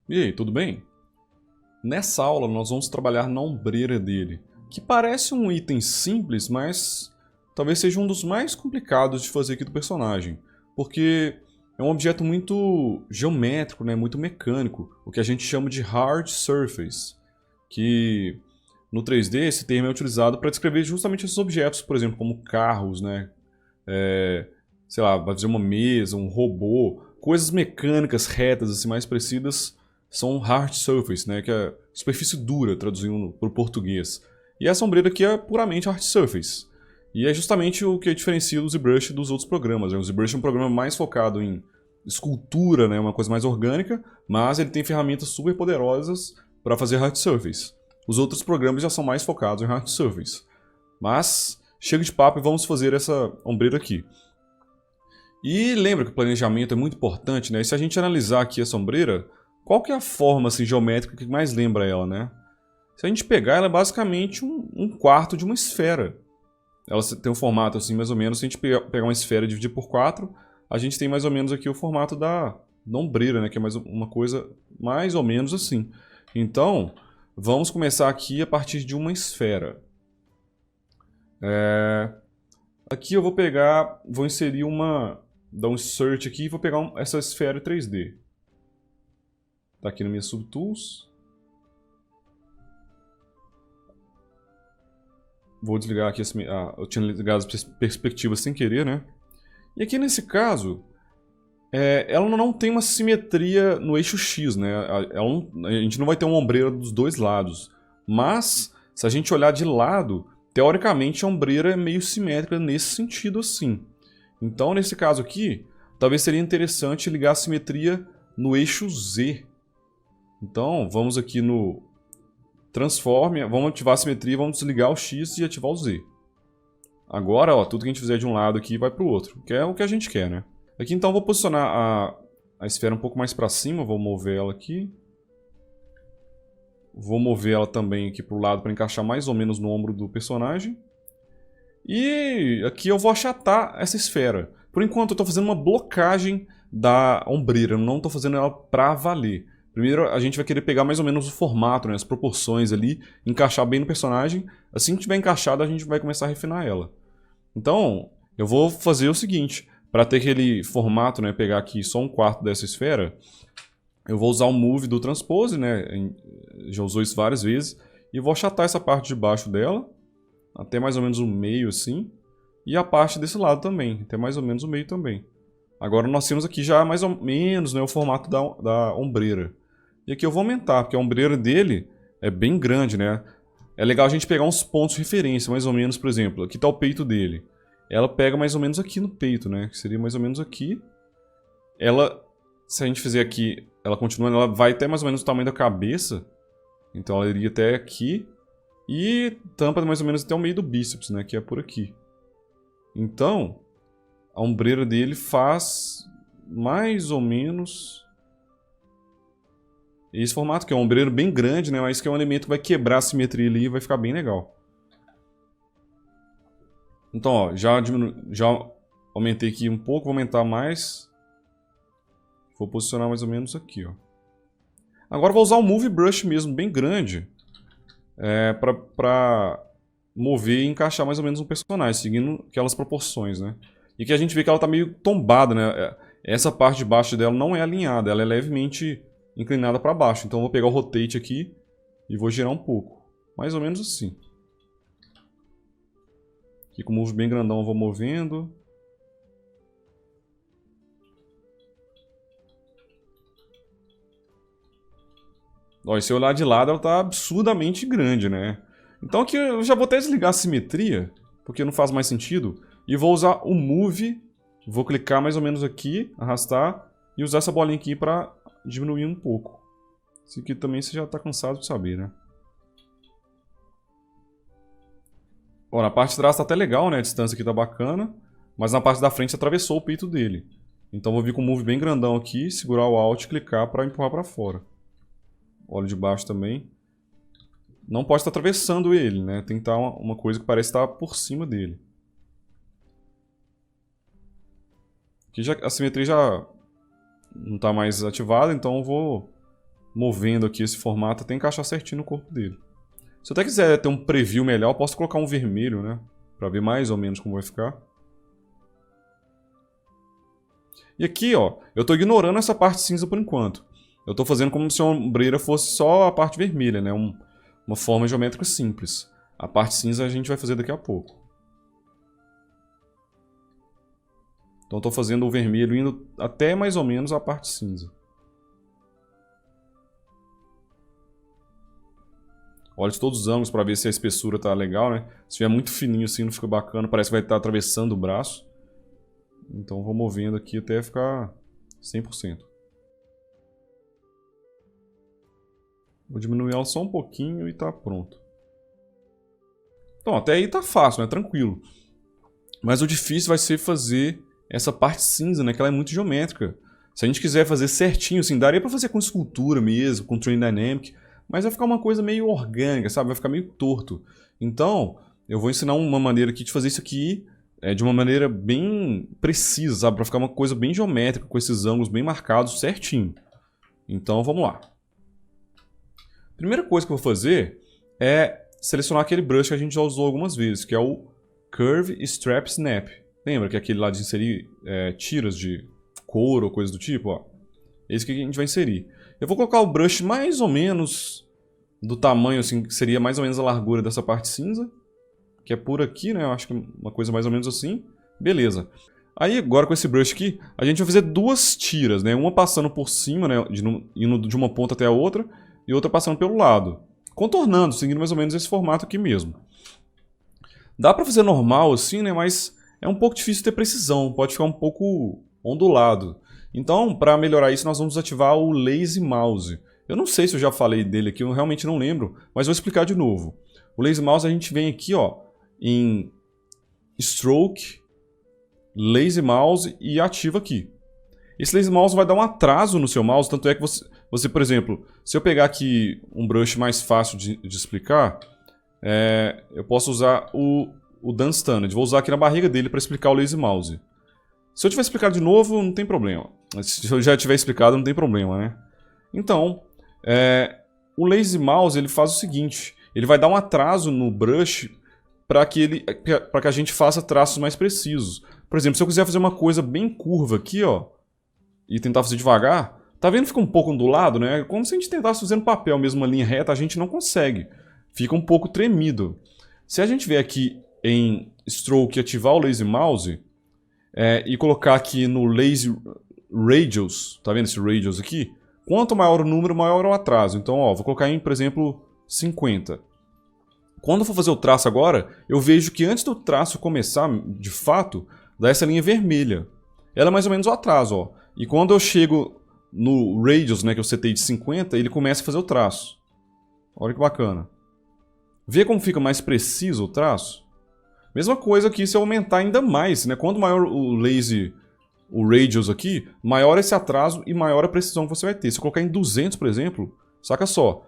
E aí, tudo bem? Nessa aula nós vamos trabalhar na ombreira dele, que parece um item simples, mas talvez seja um dos mais complicados de fazer aqui do personagem, porque é um objeto muito geométrico, né, muito mecânico, o que a gente chama de hard surface, que no 3D esse termo é utilizado para descrever justamente esses objetos, por exemplo, como carros, né, sei lá, vai dizer uma mesa, um robô, coisas mecânicas retas, assim, mais precisas, são hard surface, né, que é superfície dura, traduzindo para o português. E essa ombreira aqui é puramente hard surface. E é justamente o que diferencia o ZBrush dos outros programas, né? O ZBrush é um programa mais focado em escultura, né, uma coisa mais orgânica, mas ele tem ferramentas super poderosas para fazer hard surface. Os outros programas já são mais focados em hard surface. Mas chega de papo e vamos fazer essa ombreira aqui. E lembra que o planejamento é muito importante, né? E se a gente analisar aqui a sombreira, qual que é a forma assim, geométrica que mais lembra ela, né? Se a gente pegar, ela é basicamente um quarto de uma esfera. Ela tem um formato assim, mais ou menos, se a gente pegar uma esfera e dividir por 4, a gente tem mais ou menos aqui o formato da ombreira, né? Que é mais uma coisa mais ou menos assim. Então, vamos começar aqui a partir de uma esfera. Aqui eu vou pegar, vou inserir dar um insert aqui e vou pegar essa esfera 3D. Tá aqui na minha Subtools. Vou desligar aqui, eu tinha ligado as perspectivas sem querer, né? E aqui nesse caso, ela não tem uma simetria no eixo X, né? A gente não vai ter uma ombreira dos dois lados. Mas, se a gente olhar de lado, teoricamente a ombreira é meio simétrica nesse sentido assim. Então, nesse caso aqui, talvez seria interessante ligar a simetria no eixo Z. Então, vamos aqui no Transforme, vamos ativar a simetria, vamos desligar o X e ativar o Z. Agora, ó, tudo que a gente fizer de um lado aqui vai para o outro, que é o que a gente quer, né? Aqui então eu vou posicionar a esfera um pouco mais para cima, vou mover ela aqui. Vou mover ela também aqui para o lado para encaixar mais ou menos no ombro do personagem. E aqui eu vou achatar essa esfera. Por enquanto eu estou fazendo uma blocagem da ombreira, eu não estou fazendo ela para valer. Primeiro a gente vai querer pegar mais ou menos o formato, né, as proporções ali, encaixar bem no personagem. Assim que tiver encaixado a gente vai começar a refinar ela. Então eu vou fazer o seguinte, para ter aquele formato, né, pegar aqui só um quarto dessa esfera, eu vou usar o Move do Transpose, né, já usou isso várias vezes, e vou achatar essa parte de baixo dela, até mais ou menos o meio assim, e a parte desse lado também, até mais ou menos o meio também. Agora nós temos aqui já mais ou menos, né, o formato da ombreira. E aqui eu vou aumentar, porque a ombreira dele é bem grande, né? É legal a gente pegar uns pontos de referência, mais ou menos, por exemplo, aqui está o peito dele. Ela pega mais ou menos aqui no peito, né? Que seria mais ou menos aqui. Ela, se a gente fizer aqui, ela continua, ela vai até mais ou menos o tamanho da cabeça. Então ela iria até aqui. E tampa mais ou menos até o meio do bíceps, né? Que é por aqui. Então, a ombreira dele faz mais ou menos esse formato, que é um ombreiro bem grande, né? Mas que é um elemento que vai quebrar a simetria ali e vai ficar bem legal. Então, ó, já aumentei aqui um pouco, vou aumentar mais. Vou posicionar mais ou menos aqui, ó. Agora vou usar o Move Brush mesmo, bem grande, para mover e encaixar mais ou menos um personagem, seguindo aquelas proporções, né? E que a gente vê que ela tá meio tombada, né? Essa parte de baixo dela não é alinhada, ela é levemente inclinada para baixo. Então eu vou pegar o Rotate aqui e vou girar um pouco. Mais ou menos assim. Aqui com o Move bem grandão eu vou movendo. Ó, e se eu olhar de lado ela tá absurdamente grande, né? Então aqui eu já vou até desligar a simetria, porque não faz mais sentido. E vou usar o Move, vou clicar mais ou menos aqui, arrastar, e usar essa bolinha aqui para diminuir um pouco. Isso aqui também você já está cansado de saber, né? Ó, na parte de trás tá até legal, né? A distância aqui tá bacana, mas na parte da frente atravessou o peito dele. Então vou vir com o Move bem grandão aqui, segurar o Alt e clicar para empurrar para fora. Olho de baixo também. Não pode estar atravessando ele, né? Tem que estar uma coisa que parece estar por cima dele. Aqui a simetria já não está mais ativada, então eu vou movendo aqui esse formato até encaixar certinho no corpo dele. Se eu até quiser ter um preview melhor, eu posso colocar um vermelho, né? Pra ver mais ou menos como vai ficar. E aqui, ó, eu tô ignorando essa parte cinza por enquanto. Eu tô fazendo como se a ombreira fosse só a parte vermelha, né? Uma forma geométrica simples. A parte cinza a gente vai fazer daqui a pouco. Então eu tô fazendo o vermelho indo até mais ou menos a parte cinza. Olha de todos os ângulos para ver se a espessura tá legal, né? Se estiver muito fininho assim não fica bacana, parece que vai estar atravessando o braço. Então vou movendo aqui até ficar 100%. Vou diminuir ela só um pouquinho e tá pronto. Então até aí tá fácil, né? Tranquilo. Mas o difícil vai ser fazer essa parte cinza, né? Que ela é muito geométrica. Se a gente quiser fazer certinho, assim, daria pra fazer com escultura mesmo, com Train Dynamic. Mas vai ficar uma coisa meio orgânica, sabe? Vai ficar meio torto. Então, eu vou ensinar uma maneira aqui de fazer isso aqui de uma maneira bem precisa, sabe? Pra ficar uma coisa bem geométrica, com esses ângulos bem marcados certinho. Então, vamos lá. Primeira coisa que eu vou fazer é selecionar aquele brush que a gente já usou algumas vezes, que é o Curve Strap Snap. Lembra que é aquele lá de inserir tiras de couro ou coisa do tipo? Ó. Esse que a gente vai inserir. Eu vou colocar o brush mais ou menos do tamanho, assim, que seria mais ou menos a largura dessa parte cinza. Que é por aqui, né? Eu acho que é uma coisa mais ou menos assim. Beleza. Aí agora com esse brush aqui, a gente vai fazer duas tiras, né? Uma passando por cima, né? Indo de uma ponta até a outra. E outra passando pelo lado. Contornando, seguindo mais ou menos esse formato aqui mesmo. Dá pra fazer normal assim, né? Mas é um pouco difícil ter precisão. Pode ficar um pouco ondulado. Então, para melhorar isso, nós vamos ativar o Lazy Mouse. Eu não sei se eu já falei dele aqui, eu realmente não lembro, mas vou explicar de novo. O Lazy Mouse a gente vem aqui, ó, em Stroke, Lazy Mouse e ativa aqui. Esse Lazy Mouse vai dar um atraso no seu mouse, tanto é que você por exemplo, se eu pegar aqui um brush mais fácil de explicar, eu posso usar o Dan Standard. Vou usar aqui na barriga dele para explicar o Lazy Mouse. Se eu tiver explicado de novo, não tem problema. Se eu já tiver explicado, não tem problema, né? Então, o Lazy Mouse ele faz o seguinte. Ele vai dar um atraso no brush para que a gente faça traços mais precisos. Por exemplo, se eu quiser fazer uma coisa bem curva aqui, ó, e tentar fazer devagar, tá vendo que fica um pouco ondulado, né? Como se a gente tentasse fazer no papel mesmo uma linha reta, a gente não consegue. Fica um pouco tremido. Se a gente vier aqui em Stroke e ativar o Lazy Mouse, e colocar aqui no Lazy Radius, tá vendo esse Radius aqui? Quanto maior o número, maior o atraso. Então, ó, vou colocar em, por exemplo, 50. Quando eu for fazer o traço agora, eu vejo que antes do traço começar, de fato, dá essa linha vermelha. Ela é mais ou menos o atraso, ó. E quando eu chego no Radius, né, que eu setei de 50, ele começa a fazer o traço. Olha que bacana. Vê como fica mais preciso o traço? Mesma coisa aqui se eu aumentar ainda mais, né? Quanto maior o Radius aqui, maior esse atraso e maior a precisão que você vai ter. Se eu colocar em 200, por exemplo, saca só.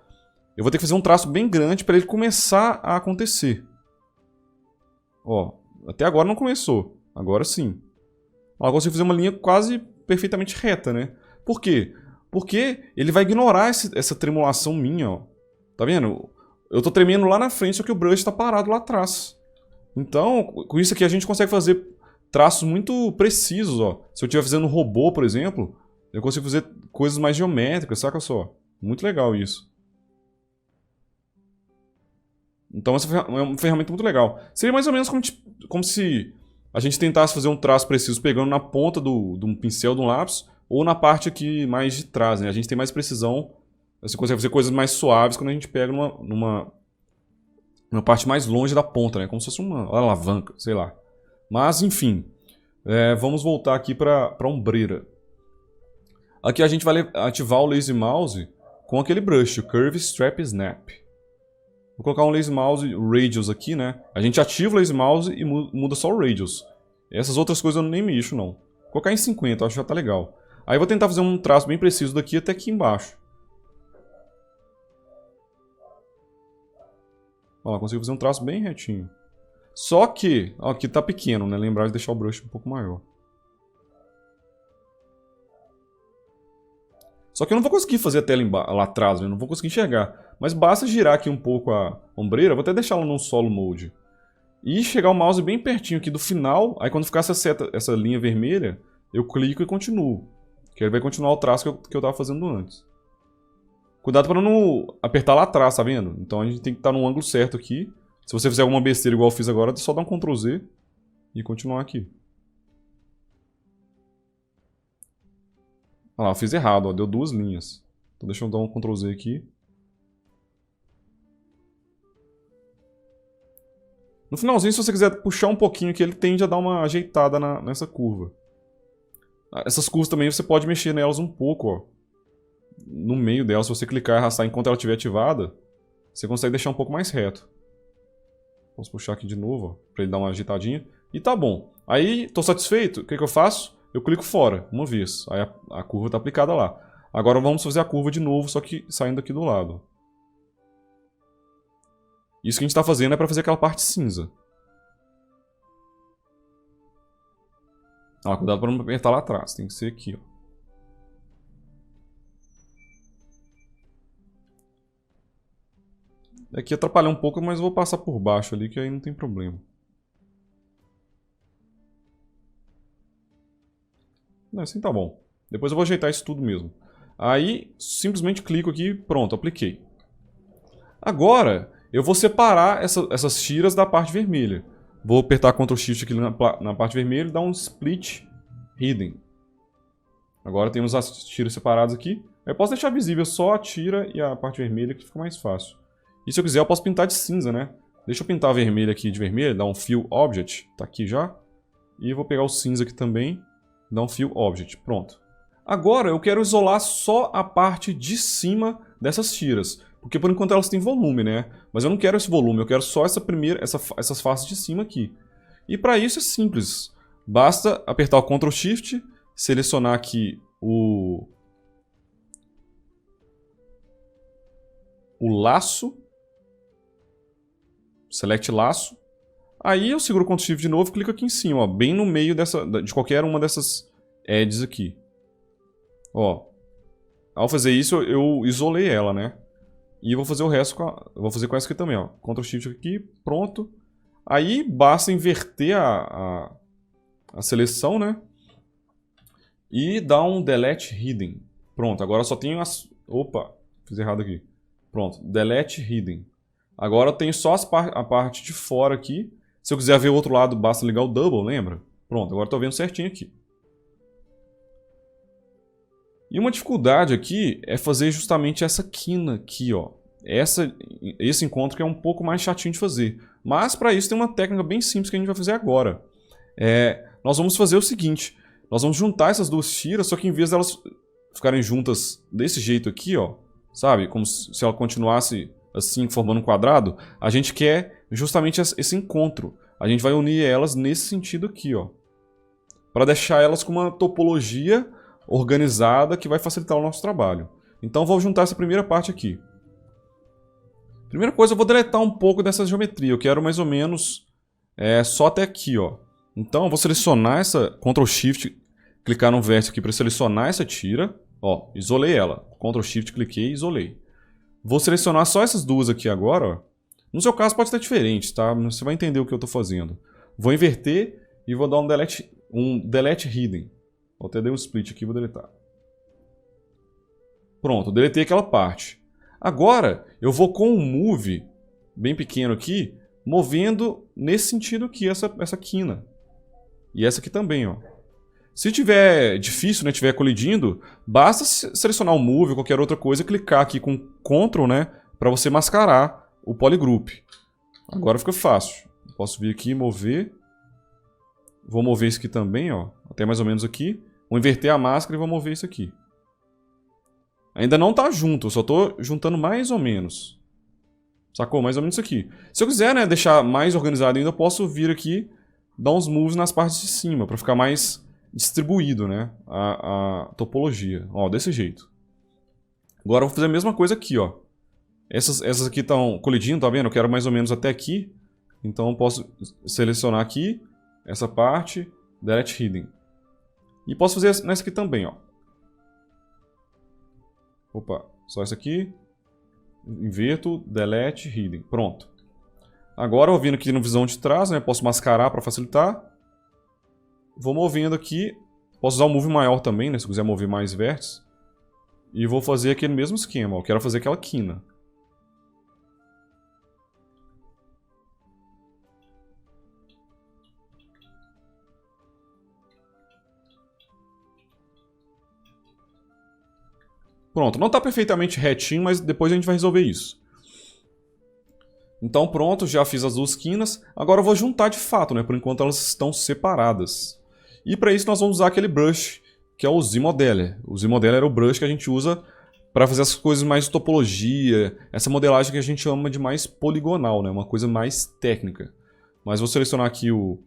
Eu vou ter que fazer um traço bem grande para ele começar a acontecer. Ó, até agora não começou. Agora sim. Agora eu consigo fazer uma linha quase perfeitamente reta, né? Por quê? Porque ele vai ignorar essa tremulação minha, ó. Tá vendo? Eu tô tremendo lá na frente, só que o brush está parado lá atrás. Então, com isso aqui a gente consegue fazer traços muito precisos, ó. Se eu estiver fazendo um robô, por exemplo, eu consigo fazer coisas mais geométricas, saca só? Muito legal isso. Então essa é uma ferramenta muito legal. Seria mais ou menos como se a gente tentasse fazer um traço preciso pegando na ponta de um pincel, de um lápis, ou na parte aqui mais de trás, né? A gente tem mais precisão, você consegue fazer coisas mais suaves quando a gente pega numa parte mais longe da ponta, né? Como se fosse uma alavanca, sei lá. Mas, enfim, vamos voltar aqui para a ombreira. Aqui a gente vai ativar o Lazy Mouse com aquele brush, o Curve Strap Snap. Vou colocar um Lazy Mouse Radius aqui, né? A gente ativa o Lazy Mouse e muda só o Radius. Essas outras coisas eu nem mexo, não. Vou colocar em 50, acho que já tá legal. Aí eu vou tentar fazer um traço bem preciso daqui até aqui embaixo. Olha lá, consigo fazer um traço bem retinho. Só que, ó, aqui tá pequeno, né? Lembrar de deixar o brush um pouco maior. Só que eu não vou conseguir fazer a tela lá atrás, eu não vou conseguir enxergar. Mas basta girar aqui um pouco a ombreira, vou até deixar ela no solo mode. E chegar o mouse bem pertinho aqui do final, aí quando ficar essa linha vermelha, eu clico e continuo. Que ele vai continuar o traço que eu estava fazendo antes. Cuidado para não apertar lá atrás, tá vendo? Então a gente tem que estar no ângulo certo aqui. Se você fizer alguma besteira igual eu fiz agora, é só dar um Ctrl Z e continuar aqui. Ah lá, eu fiz errado, ó, deu 2 linhas. Então deixa eu dar um Ctrl Z aqui. No finalzinho, se você quiser puxar um pouquinho aqui, ele tende a dar uma ajeitada nessa curva. Essas curvas também você pode mexer nelas um pouco, ó. No meio dela, se você clicar e arrastar enquanto ela estiver ativada, você consegue deixar um pouco mais reto. Posso puxar aqui de novo, ó, para ele dar uma ajeitadinha. E tá bom. Aí, estou satisfeito, o que eu faço? Eu clico fora, uma vez. Aí a curva está aplicada lá. Agora vamos fazer a curva de novo, só que saindo aqui do lado. Isso que a gente está fazendo é para fazer aquela parte cinza. Ah, cuidado para não apertar lá atrás, tem que ser aqui, ó. Aqui atrapalhar um pouco, mas eu vou passar por baixo ali, que aí não tem problema. Não, assim tá bom. Depois eu vou ajeitar isso tudo mesmo. Aí, simplesmente clico aqui, pronto, apliquei. Agora, eu vou separar essas tiras da parte vermelha. Vou apertar Ctrl Shift aqui na parte vermelha e dar um Split Hidden. Agora temos as tiras separadas aqui. Eu posso deixar visível só a tira e a parte vermelha, que fica mais fácil. E se eu quiser, eu posso pintar de cinza, né? Deixa eu pintar a vermelha aqui de vermelho, dar um Fill Object, tá aqui já. E vou pegar o cinza aqui também, dar um Fill Object, pronto. Agora eu quero isolar só a parte de cima dessas tiras. Porque por enquanto elas têm volume, né? Mas eu não quero esse volume, eu quero só essas faces de cima aqui. E para isso é simples. Basta apertar o Ctrl Shift, selecionar aqui o laço. Select laço. Aí eu seguro o Ctrl Shift de novo e clico aqui em cima, ó, bem no meio de qualquer uma dessas edges aqui. Ó, ao fazer isso eu isolei ela, né? E vou fazer o resto vou fazer com essa aqui também, ó. Ctrl Shift aqui, pronto. Aí basta inverter a seleção, né? E dar um Delete Hidden. Pronto, agora só tenho as... Opa, fiz errado aqui. Pronto, Delete Hidden. Agora eu tenho só a parte de fora aqui. Se eu quiser ver o outro lado, basta ligar o Double, lembra? Pronto, agora estou vendo certinho aqui. E uma dificuldade aqui é fazer justamente essa quina aqui, ó. Esse encontro que é um pouco mais chatinho de fazer. Mas para isso tem uma técnica bem simples que a gente vai fazer agora. Nós vamos fazer o seguinte. Nós vamos juntar essas duas tiras, só que em vez delas ficarem juntas desse jeito aqui, ó. Sabe? Como se ela continuasse assim, formando um quadrado. A gente quer justamente esse encontro. A gente vai unir elas nesse sentido aqui, ó. Para deixar elas com uma topologia organizada que vai facilitar o nosso trabalho. Então vou juntar essa primeira parte aqui. Primeira coisa, eu vou deletar um pouco dessa geometria. Eu quero mais ou menos só até aqui, ó. Então eu vou selecionar essa Ctrl Shift, clicar no vértice aqui para selecionar essa tira. Ó, isolei ela. Ctrl Shift, cliquei e isolei. Vou selecionar só essas duas aqui agora, ó. No seu caso pode estar diferente, tá? Você vai entender o que eu estou fazendo. Vou inverter e vou dar um Delete Hidden. Eu até dei um split aqui e vou deletar. Pronto, deletei aquela parte. Agora, eu vou com um Move, bem pequeno aqui, movendo nesse sentido aqui, essa quina. E essa aqui também, ó. Se tiver difícil, né, tiver colidindo, basta selecionar o Move ou qualquer outra coisa e clicar aqui com Ctrl, né, para você mascarar o Polygroup. Agora fica fácil. Posso vir aqui e mover. Vou mover isso aqui também, ó, até mais ou menos aqui. Vou inverter a máscara e vou mover isso aqui. Ainda não está junto, eu só estou juntando mais ou menos. Sacou? Mais ou menos isso aqui. Se eu quiser, né, deixar mais organizado ainda, eu posso vir aqui, dar uns moves nas partes de cima, para ficar mais distribuído, né, a topologia. Ó, desse jeito. Agora eu vou fazer a mesma coisa aqui, ó. Essas aqui estão colidindo, tá vendo? Eu quero mais ou menos até aqui. Então eu posso selecionar aqui, essa parte, Delete Hidden. E posso fazer nessa aqui também, ó. Opa, só isso aqui. Inverto, delete, hidden. Pronto. Agora, eu vindo aqui no visão de trás, né? Posso mascarar para facilitar. Vou movendo aqui. Posso usar o move maior também, né? Se eu quiser mover mais vértices. E vou fazer aquele mesmo esquema. Eu quero fazer aquela quina. Pronto, não está perfeitamente retinho, mas depois a gente vai resolver isso. Então pronto, já fiz as duas quinas. Agora eu vou juntar de fato, né? Por enquanto elas estão separadas. E para isso nós vamos usar aquele brush, que é o Z-Modeler. O Z-Modeler é o brush que a gente usa para fazer as coisas mais de topologia, essa modelagem que a gente chama de mais poligonal, né? Uma coisa mais técnica. Mas vou selecionar aqui o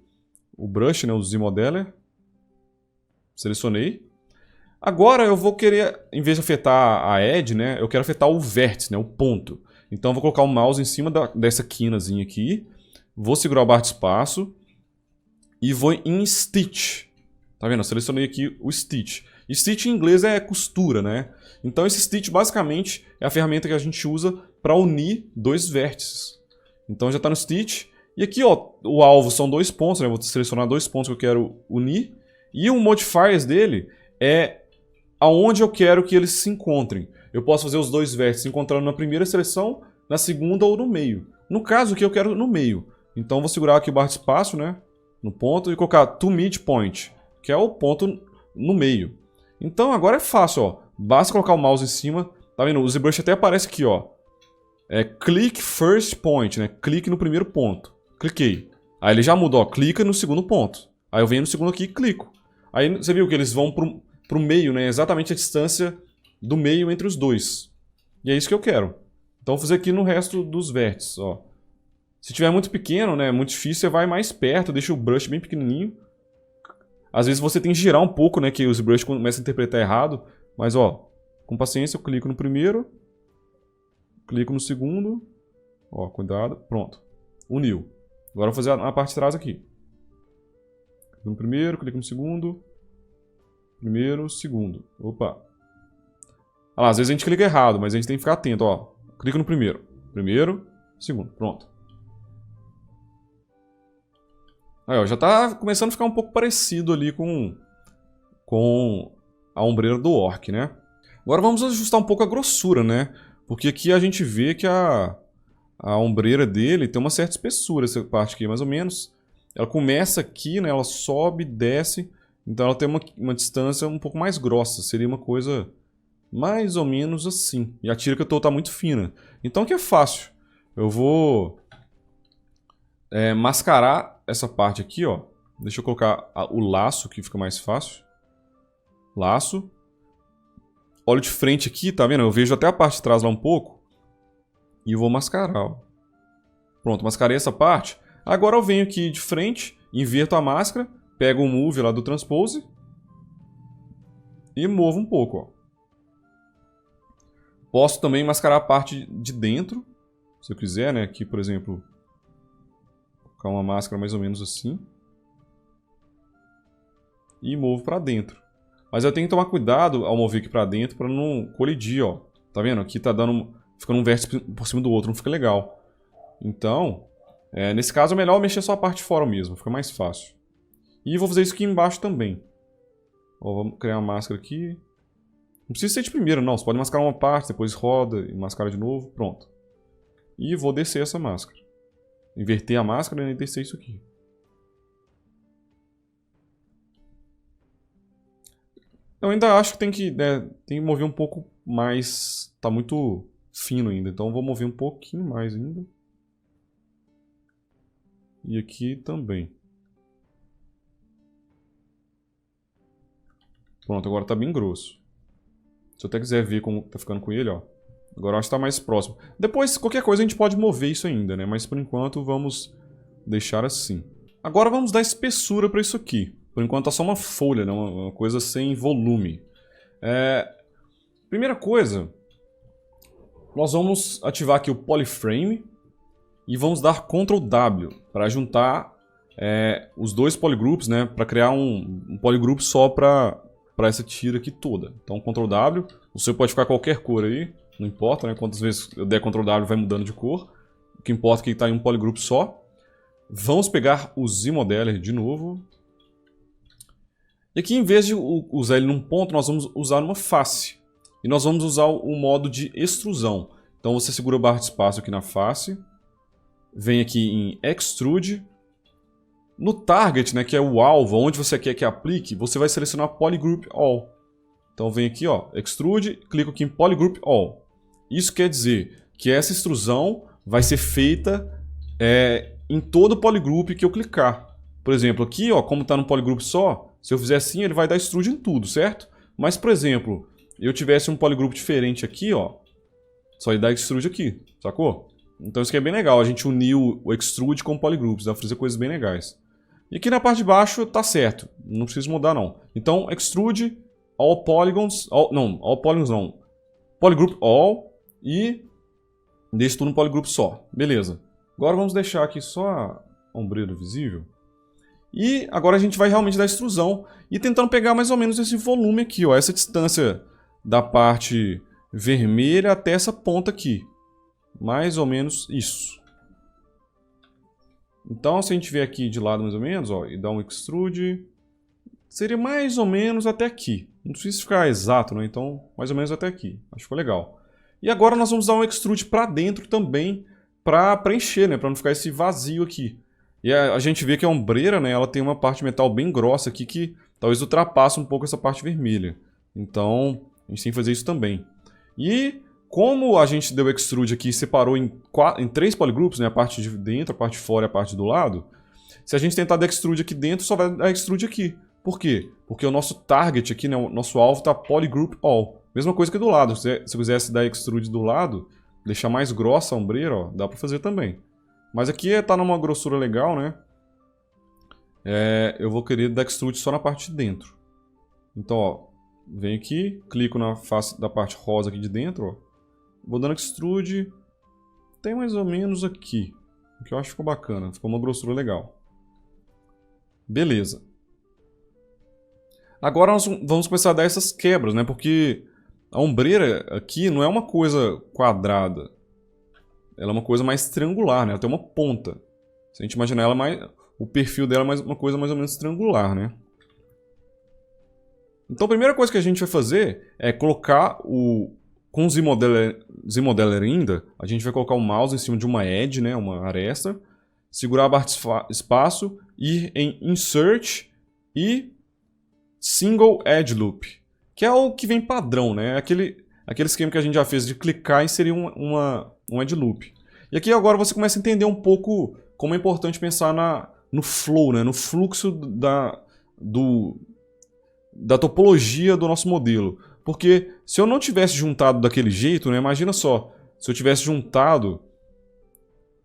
brush, né? O Z-Modeler. Selecionei. Agora eu vou querer, em vez de afetar a edge, né? Eu quero afetar o vértice, né? O ponto. Então eu vou colocar o mouse em cima dessa quinazinha aqui. Vou segurar a barra de espaço. E vou em Stitch. Tá vendo? Eu selecionei aqui o Stitch. Stitch em inglês é costura, né? Então esse Stitch basicamente é a ferramenta que a gente usa para unir dois vértices. Então já está no Stitch. E aqui, ó, o alvo são 2 pontos, né? Eu vou selecionar 2 pontos que eu quero unir. E o modifiers dele é aonde eu quero que eles se encontrem. Eu posso fazer os 2 vértices encontrando na primeira seleção, na segunda ou no meio. No caso aqui eu quero no meio. Então eu vou segurar aqui o barra de espaço, né? No ponto e colocar to midpoint, que é o ponto no meio. Então agora é fácil, ó. Basta colocar o mouse em cima. Tá vendo? O ZBrush até aparece aqui, ó. É click first point, né? Clique no primeiro ponto. Cliquei. Aí ele já muda, ó. Clica no segundo ponto. Aí eu venho no segundo aqui e clico. Aí você viu que eles vão pro meio, né? Exatamente a distância do meio entre os dois. E é isso que eu quero. Então vou fazer aqui no resto dos vértices, ó. Se tiver muito pequeno, né, muito difícil, você vai mais perto, deixa o brush bem pequenininho. Às vezes você tem que girar um pouco, né, que os brushes começam a interpretar errado. Mas, ó, com paciência, eu clico no primeiro. Clico no segundo. Ó, cuidado. Pronto. Uniu. Agora eu vou fazer a parte de trás aqui. Clico no primeiro, clico no segundo. Primeiro, segundo. Opa. Ah lá, às vezes a gente clica errado, mas a gente tem que ficar atento, ó. Clico no primeiro. Primeiro, segundo. Pronto. Aí, ó, já tá começando a ficar um pouco parecido ali com a ombreira do orc, né? Agora vamos ajustar um pouco a grossura, né? Porque aqui a gente vê que a ombreira dele tem uma certa espessura, essa parte aqui, mais ou menos. Ela começa aqui, né? Ela sobe, desce. Então ela tem uma distância um pouco mais grossa. Seria uma coisa mais ou menos assim. E a tira que eu tô tá muito fina. Então o que é fácil? Eu vou mascarar essa parte aqui, ó. Deixa eu colocar o laço, que fica mais fácil. Laço. Olho de frente aqui, tá vendo? Eu vejo até a parte de trás lá um pouco. E eu vou mascarar, ó. Pronto, mascarei essa parte. Agora eu venho aqui de frente, inverto a máscara, pego o move lá do transpose. E movo um pouco, ó. Posso também mascarar a parte de dentro, se eu quiser, né? Aqui, por exemplo, colocar uma máscara mais ou menos assim. E movo pra dentro. Mas eu tenho que tomar cuidado ao mover aqui pra dentro para não colidir, ó. Tá vendo? Aqui tá dando, ficando um vértice por cima do outro, não fica legal. Então, nesse caso é melhor eu mexer só a parte de fora mesmo, fica mais fácil. E vou fazer isso aqui embaixo também. Ó, vamos criar uma máscara aqui. Não precisa ser de primeira, não. Você pode mascarar uma parte, depois roda e mascara de novo. Pronto. E vou descer essa máscara. Inverter a máscara e descer isso aqui. Eu ainda acho que tem que mover um pouco mais. Tá muito fino ainda, então vou mover um pouquinho mais ainda. E aqui também. Pronto, agora tá bem grosso. Se eu até quiser ver como tá ficando com ele, ó. Agora eu acho que tá mais próximo. Depois, qualquer coisa a gente pode mover isso ainda, né? Mas por enquanto vamos deixar assim. Agora vamos dar espessura para isso aqui. Por enquanto tá só uma folha, né? Uma coisa sem volume. Primeira coisa, nós vamos ativar aqui o Polyframe e vamos dar Ctrl W para juntar os dois polygroups, né? Para criar um polygroup só para para essa tira aqui toda. Então, Ctrl W, o seu pode ficar qualquer cor aí, não importa, né? Quantas vezes eu der Ctrl W vai mudando de cor. O que importa é que está em um polygroup só. Vamos pegar o Z-Modeler de novo. E aqui, em vez de usar ele num ponto, nós vamos usar numa face. E nós vamos usar o modo de extrusão. Então você segura a barra de espaço aqui na face. Vem aqui em Extrude. No Target, né, que é o alvo, onde você quer que aplique, você vai selecionar Polygroup All. Então vem aqui, ó, Extrude, clico aqui em Polygroup All. Isso quer dizer que essa extrusão vai ser feita em todo o polygroup que eu clicar. Por exemplo, aqui, ó, como está no polygroup só, se eu fizer assim, ele vai dar extrude em tudo, certo? Mas, por exemplo, eu tivesse um polygroup diferente aqui, ó, só ia dar extrude aqui, sacou? Então isso aqui é bem legal, a gente uniu o extrude com polygroups, dá pra fazer coisas bem legais. E aqui na parte de baixo tá certo, não precisa mudar não. Então, extrude all polygons, polygroup all e deixa tudo no polygroup só, beleza. Agora vamos deixar aqui só a ombreira visível. E agora a gente vai realmente dar extrusão e tentando pegar mais ou menos esse volume aqui, ó, essa distância da parte vermelha até essa ponta aqui. Mais ou menos isso. Então, se a gente vier aqui de lado mais ou menos, ó, e dar um extrude, seria mais ou menos até aqui. Não precisa ficar exato, né? Então, mais ou menos até aqui. Acho que ficou legal. E agora nós vamos dar um extrude para dentro também, para preencher, né? Para não ficar esse vazio aqui. E a gente vê que a ombreira, né, ela tem uma parte de metal bem grossa aqui que talvez ultrapassa um pouco essa parte vermelha. Então, a gente tem que fazer isso também. E como a gente deu extrude aqui e separou em 3 polygroups, né, a parte de dentro, a parte de fora e a parte do lado, se a gente tentar dar extrude aqui dentro, só vai dar extrude aqui. Por quê? Porque o nosso target aqui, né, o nosso alvo está polygroup all. Mesma coisa que do lado. Se eu quisesse dar extrude do lado, deixar mais grossa a ombreira, ó, dá para fazer também. Mas aqui está numa grossura legal, né? Eu vou querer dar extrude só na parte de dentro. Então, ó, venho aqui, clico na face da parte rosa aqui de dentro, ó. Vou dando extrude, tem mais ou menos aqui. O que eu acho que ficou bacana, ficou uma grossura legal. Beleza. Agora nós vamos começar a dar essas quebras, né? Porque a ombreira aqui não é uma coisa quadrada. Ela é uma coisa mais triangular, né? Ela tem uma ponta. Se a gente imaginar ela mais... O perfil dela é uma coisa mais ou menos triangular, né? Então a primeira coisa que a gente vai fazer é colocar o... Com o Z-Modeler ainda, a gente vai colocar o mouse em cima de uma edge, né? Uma aresta. Segurar a barra de espaço, ir em Insert e Single Edge Loop. Que é o que vem padrão, né? Aquele esquema que a gente já fez de clicar e inserir um Edge Loop. E aqui agora você começa a entender um pouco como é importante pensar no flow, né? No fluxo da topologia do nosso modelo. Porque se eu não tivesse juntado daquele jeito, né? Imagina só, se eu tivesse juntado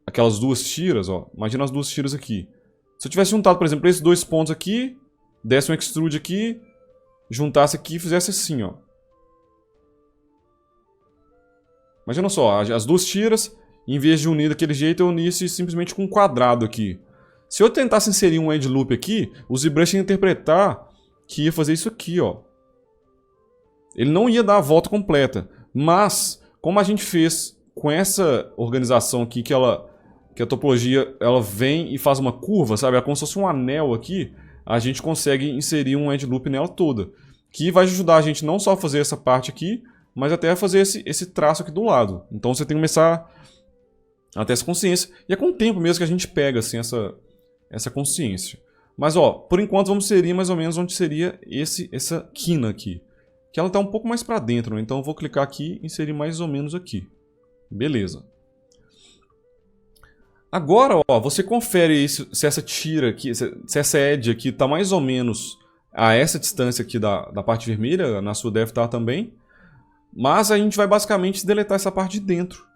aquelas duas tiras, ó, imagina as duas tiras aqui. Se eu tivesse juntado, por exemplo, esses dois pontos aqui, desse um extrude aqui, juntasse aqui e fizesse assim, ó. Imagina só, as duas tiras, em vez de unir daquele jeito, eu unisse simplesmente com um quadrado aqui. Se eu tentasse inserir um end loop aqui, o ZBrush ia interpretar que ia fazer isso aqui, ó. Ele não ia dar a volta completa. Mas, como a gente fez com essa organização aqui, que a topologia ela vem e faz uma curva, sabe? É como se fosse um anel aqui, a gente consegue inserir um end loop nela toda. Que vai ajudar a gente não só a fazer essa parte aqui, mas até a fazer esse traço aqui do lado. Então você tem que começar a ter essa consciência. E é com o tempo mesmo que a gente pega assim, essa consciência. Mas ó, por enquanto vamos inserir mais ou menos onde seria essa quina aqui. Que ela está um pouco mais para dentro, né? Então eu vou clicar aqui e inserir mais ou menos aqui. Beleza. Agora, ó, você confere se essa tira aqui, se essa edge aqui está mais ou menos a essa distância aqui da parte vermelha, na sua deve estar também. Mas a gente vai basicamente deletar essa parte de dentro.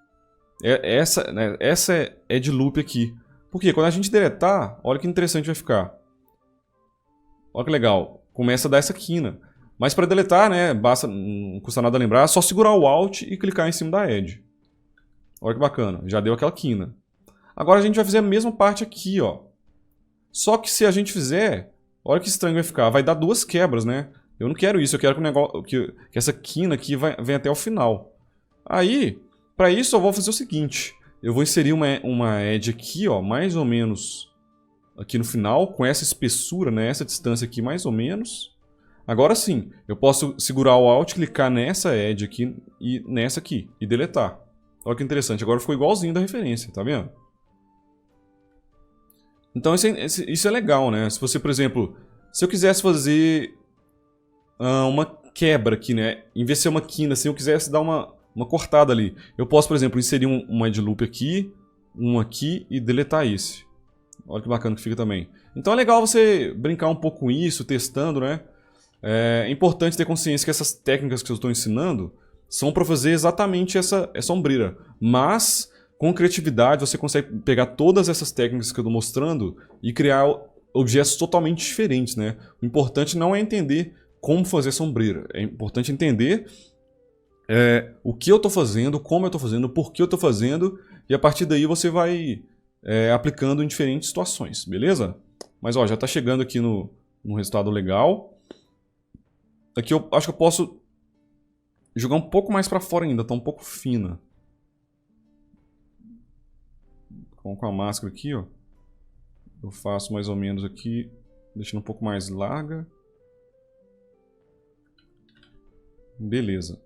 Essa é edge loop aqui. Porque quando a gente deletar, olha que interessante vai ficar. Olha que legal. Começa a dar essa quina. Mas para deletar, né, não custa nada lembrar, é só segurar o Alt e clicar em cima da edge. Olha que bacana, já deu aquela quina. Agora a gente vai fazer a mesma parte aqui, ó. Só que se a gente fizer, olha que estranho vai ficar, vai dar duas quebras, né? Eu não quero isso, eu quero que, o negócio, que essa quina aqui venha até o final. Aí, para isso eu vou fazer o seguinte. Eu vou inserir uma edge aqui, ó, mais ou menos aqui no final, com essa espessura, né, essa distância aqui mais ou menos. Agora sim, eu posso segurar o Alt, clicar nessa edge aqui e nessa aqui, e deletar. Olha que interessante, agora ficou igualzinho da referência, tá vendo? Então isso é legal, né? Se você, por exemplo, se eu quisesse fazer uma quebra aqui, né? Em vez de ser uma quina, assim, eu quisesse dar uma cortada ali. Eu posso, por exemplo, inserir um edge loop aqui, um aqui e deletar esse. Olha que bacana que fica também. Então é legal você brincar um pouco com isso, testando, né? É importante ter consciência que essas técnicas que eu estou ensinando são para fazer exatamente essa ombreira. Mas, com criatividade, você consegue pegar todas essas técnicas que eu estou mostrando e criar objetos totalmente diferentes, né? O importante não é entender como fazer essa ombreira. É importante entender o que eu estou fazendo, como eu estou fazendo, por que eu estou fazendo, e a partir daí você vai aplicando em diferentes situações, beleza? Mas ó, já está chegando aqui no resultado legal. Aqui eu acho que eu posso jogar um pouco mais para fora ainda, tá um pouco fina. Com a máscara aqui, ó. Eu faço mais ou menos aqui, deixando um pouco mais larga. Beleza.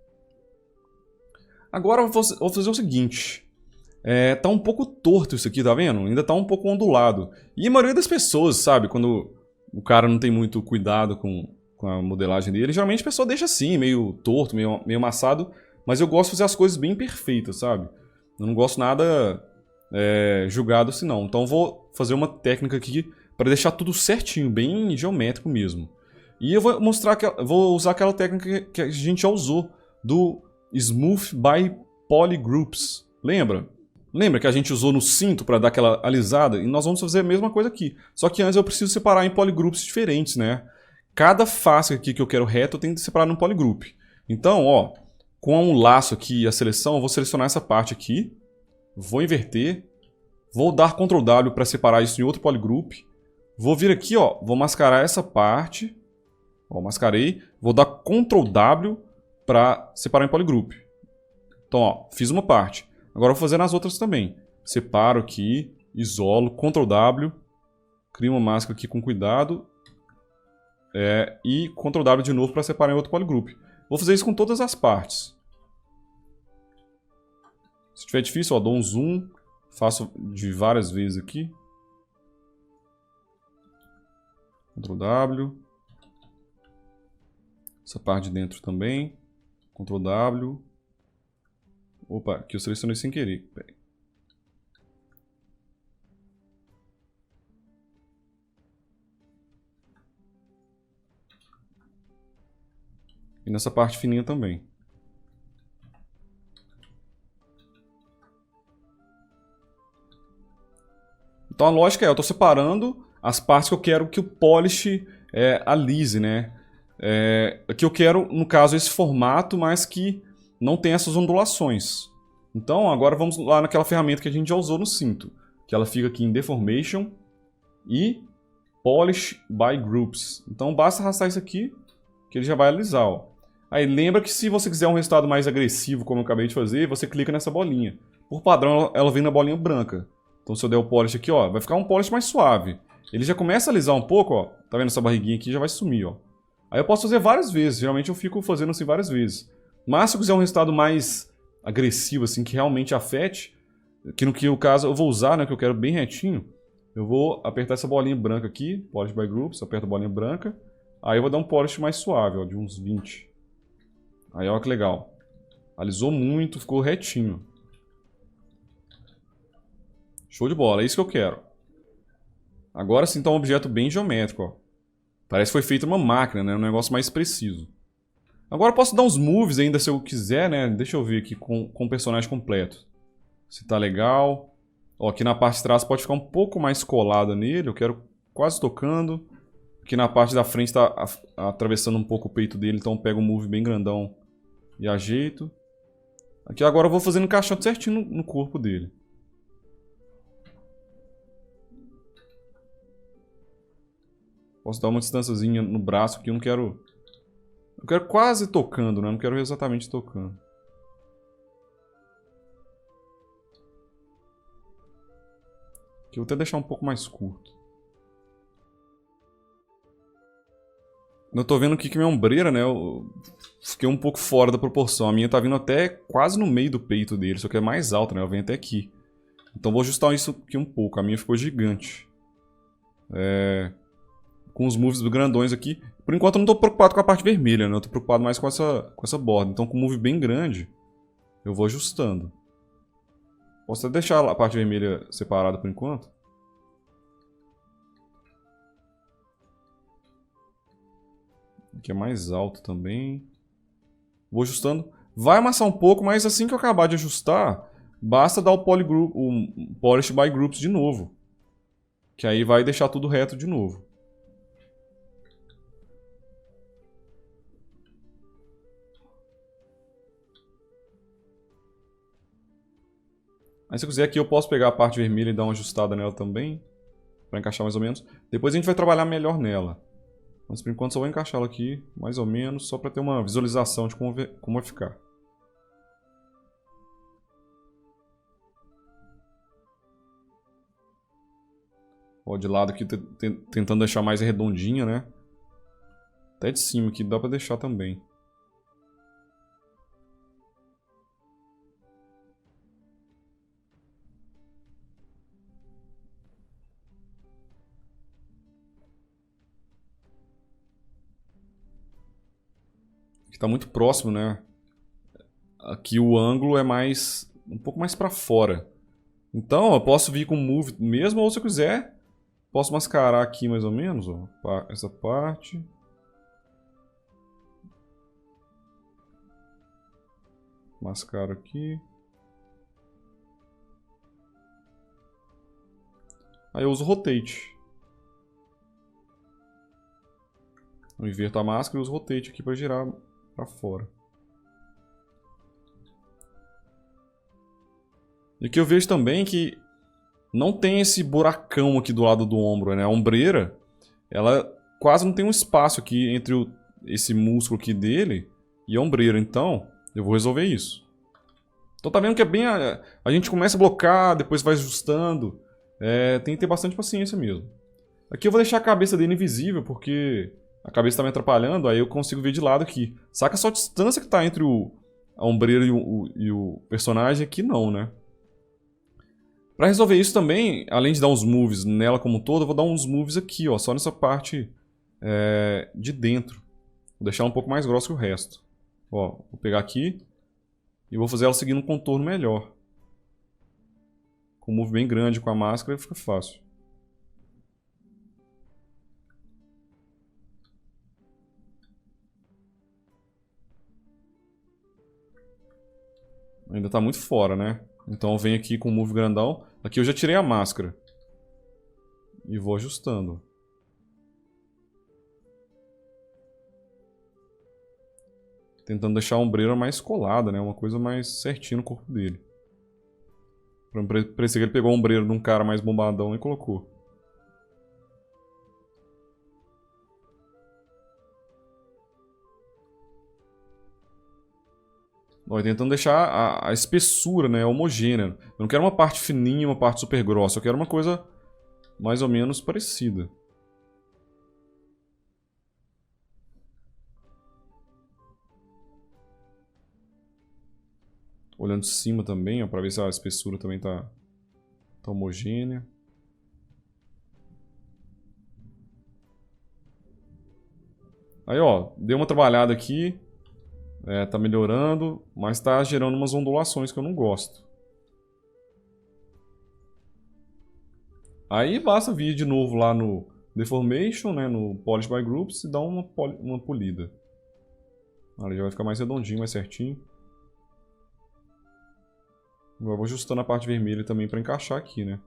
Agora eu vou fazer o seguinte. Tá um pouco torto isso aqui, tá vendo? Ainda tá um pouco ondulado. E a maioria das pessoas, sabe, quando o cara não tem muito cuidado com a modelagem dele, geralmente a pessoa deixa assim, meio torto, meio amassado. Mas eu gosto de fazer as coisas bem perfeitas, sabe? Eu não gosto nada julgado assim não. Então eu vou fazer uma técnica aqui para deixar tudo certinho, bem geométrico mesmo. E eu vou mostrar vou usar aquela técnica que a gente já usou do Smooth by Polygroups. Lembra? Lembra que a gente usou no cinto para dar aquela alisada? E nós vamos fazer a mesma coisa aqui. Só que antes eu preciso separar em polygroups diferentes, né? Cada face aqui que eu quero reto eu tenho que separar num polygroup. Então, ó, com um laço aqui e a seleção, eu vou selecionar essa parte aqui. Vou inverter. Vou dar Ctrl W para separar isso em outro polygroup. Vou vir aqui, ó, vou mascarar essa parte. Ó, mascarei. Vou dar Ctrl W para separar em polygroup. Então, ó, fiz uma parte. Agora eu vou fazer nas outras também. Separo aqui, isolo, Ctrl W, crio uma máscara aqui com cuidado e Ctrl W de novo para separar em outro polygroup. Vou fazer isso com todas as partes. Se tiver difícil, ó, dou um zoom, faço de várias vezes aqui. Ctrl W. Essa parte de dentro também. Ctrl W. Opa, aqui eu selecionei sem querer. Peraí. E nessa parte fininha também. Então a lógica é, eu estou separando as partes que eu quero que o polish alise, né? Aqui eu quero, no caso, esse formato, mas que não tem essas ondulações. Então agora vamos lá naquela ferramenta que a gente já usou no cinto. Que ela fica aqui em Deformation e Polish by Groups. Então basta arrastar isso aqui, que ele já vai alisar, ó. Aí lembra que se você quiser um resultado mais agressivo, como eu acabei de fazer, você clica nessa bolinha. Por padrão, ela vem na bolinha branca. Então se eu der o polish aqui, ó, vai ficar um polish mais suave. Ele já começa a alisar um pouco, ó. Tá vendo essa barriguinha aqui? Já vai sumir, ó. Aí eu posso fazer várias vezes. Geralmente eu fico fazendo assim várias vezes. Mas se eu quiser um resultado mais agressivo, assim, que realmente afete, que no que o caso eu vou usar, né, que eu quero bem retinho, eu vou apertar essa bolinha branca aqui, Polish by Groups, aperto a bolinha branca. Aí eu vou dar um polish mais suave, ó, de uns 20. Aí olha que legal. Alisou muito, ficou retinho. Show de bola, é isso que eu quero. Agora sim tá um objeto bem geométrico, ó. Parece que foi feito uma máquina, né? Um negócio mais preciso. Agora eu posso dar uns moves ainda se eu quiser, né? Deixa eu ver aqui com o personagem completo. Se tá legal. Ó, aqui na parte de trás pode ficar um pouco mais colada nele. Eu quero quase tocando. Aqui na parte da frente tá atravessando um pouco o peito dele, então eu pego um move bem grandão e ajeito. Aqui agora eu vou fazendo encaixando certinho no corpo dele. Posso dar uma distânciazinha no braço aqui, eu não quero Eu quero quase tocando, né? Não quero exatamente tocando. Aqui eu vou até deixar um pouco mais curto. Eu tô vendo aqui que minha ombreira, né? Eu fiquei um pouco fora da proporção. A minha tá vindo até quase no meio do peito dele, só que é mais alta, né? Ela vem até aqui. Então vou ajustar isso aqui um pouco. A minha ficou gigante. Com os moves grandões aqui. Por enquanto eu não tô preocupado com a parte vermelha, né? Eu tô preocupado mais com essa borda. Então com um move bem grande, eu vou ajustando. Posso até deixar a parte vermelha separada por enquanto. Aqui é mais alto também. Vou ajustando. Vai amassar um pouco, mas assim que eu acabar de ajustar, basta dar o Polish by Groups de novo. Que aí vai deixar tudo reto de novo. Aí se eu quiser aqui eu posso pegar a parte vermelha e dar uma ajustada nela também. Pra encaixar mais ou menos. Depois a gente vai trabalhar melhor nela. Mas por enquanto só vou encaixá-la aqui, mais ou menos, só para ter uma visualização de como vai ficar. Ó, de lado aqui tentando deixar mais redondinha, né? Até de cima aqui dá para deixar também. Aqui tá muito próximo, né? Aqui o ângulo é mais um pouco mais para fora. Então eu posso vir com move mesmo, ou se eu quiser, posso mascarar aqui mais ou menos, ó, essa parte. Mascaro aqui. Aí eu uso Rotate. Eu inverto a máscara e uso Rotate aqui para girar para fora. E aqui eu vejo também que não tem esse buracão aqui do lado do ombro, né? A ombreira, ela quase não tem um espaço aqui entre esse músculo aqui dele e a ombreira. Então, eu vou resolver isso. Então tá vendo que é bem... A gente começa a blocar, depois vai ajustando. Tem que ter bastante paciência mesmo. Aqui eu vou deixar a cabeça dele invisível, porque a cabeça tá me atrapalhando, aí eu consigo ver de lado aqui. Saca só a distância que tá entre a ombreira e o personagem aqui não, né? Pra resolver isso também, além de dar uns moves nela como um todo, eu vou dar uns moves aqui, ó, só nessa parte de dentro. Vou deixar ela um pouco mais grossa que o resto. Ó, vou pegar aqui e vou fazer ela seguindo um contorno melhor. Com um move bem grande com a máscara fica fácil. Ainda tá muito fora, né? Então eu venho aqui com o move grandão. Aqui eu já tirei a máscara. E vou ajustando. Tentando deixar a ombreira mais colada, né? Uma coisa mais certinha no corpo dele. Parecia que ele pegou a ombreira de um cara mais bombadão e colocou. Ó, tentando deixar a espessura, né, homogênea. Eu não quero uma parte fininha, uma parte super grossa. Eu quero uma coisa mais ou menos parecida. Olhando de cima também, ó, pra ver se a espessura também tá homogênea. Aí, ó, deu uma trabalhada aqui. Tá melhorando, mas tá gerando umas ondulações que eu não gosto. Aí basta vir de novo lá no Deformation, né, no Polish by Groups e dar uma polida. Ali já vai ficar mais redondinho, mais certinho. Agora eu vou ajustando a parte vermelha também para encaixar aqui, né.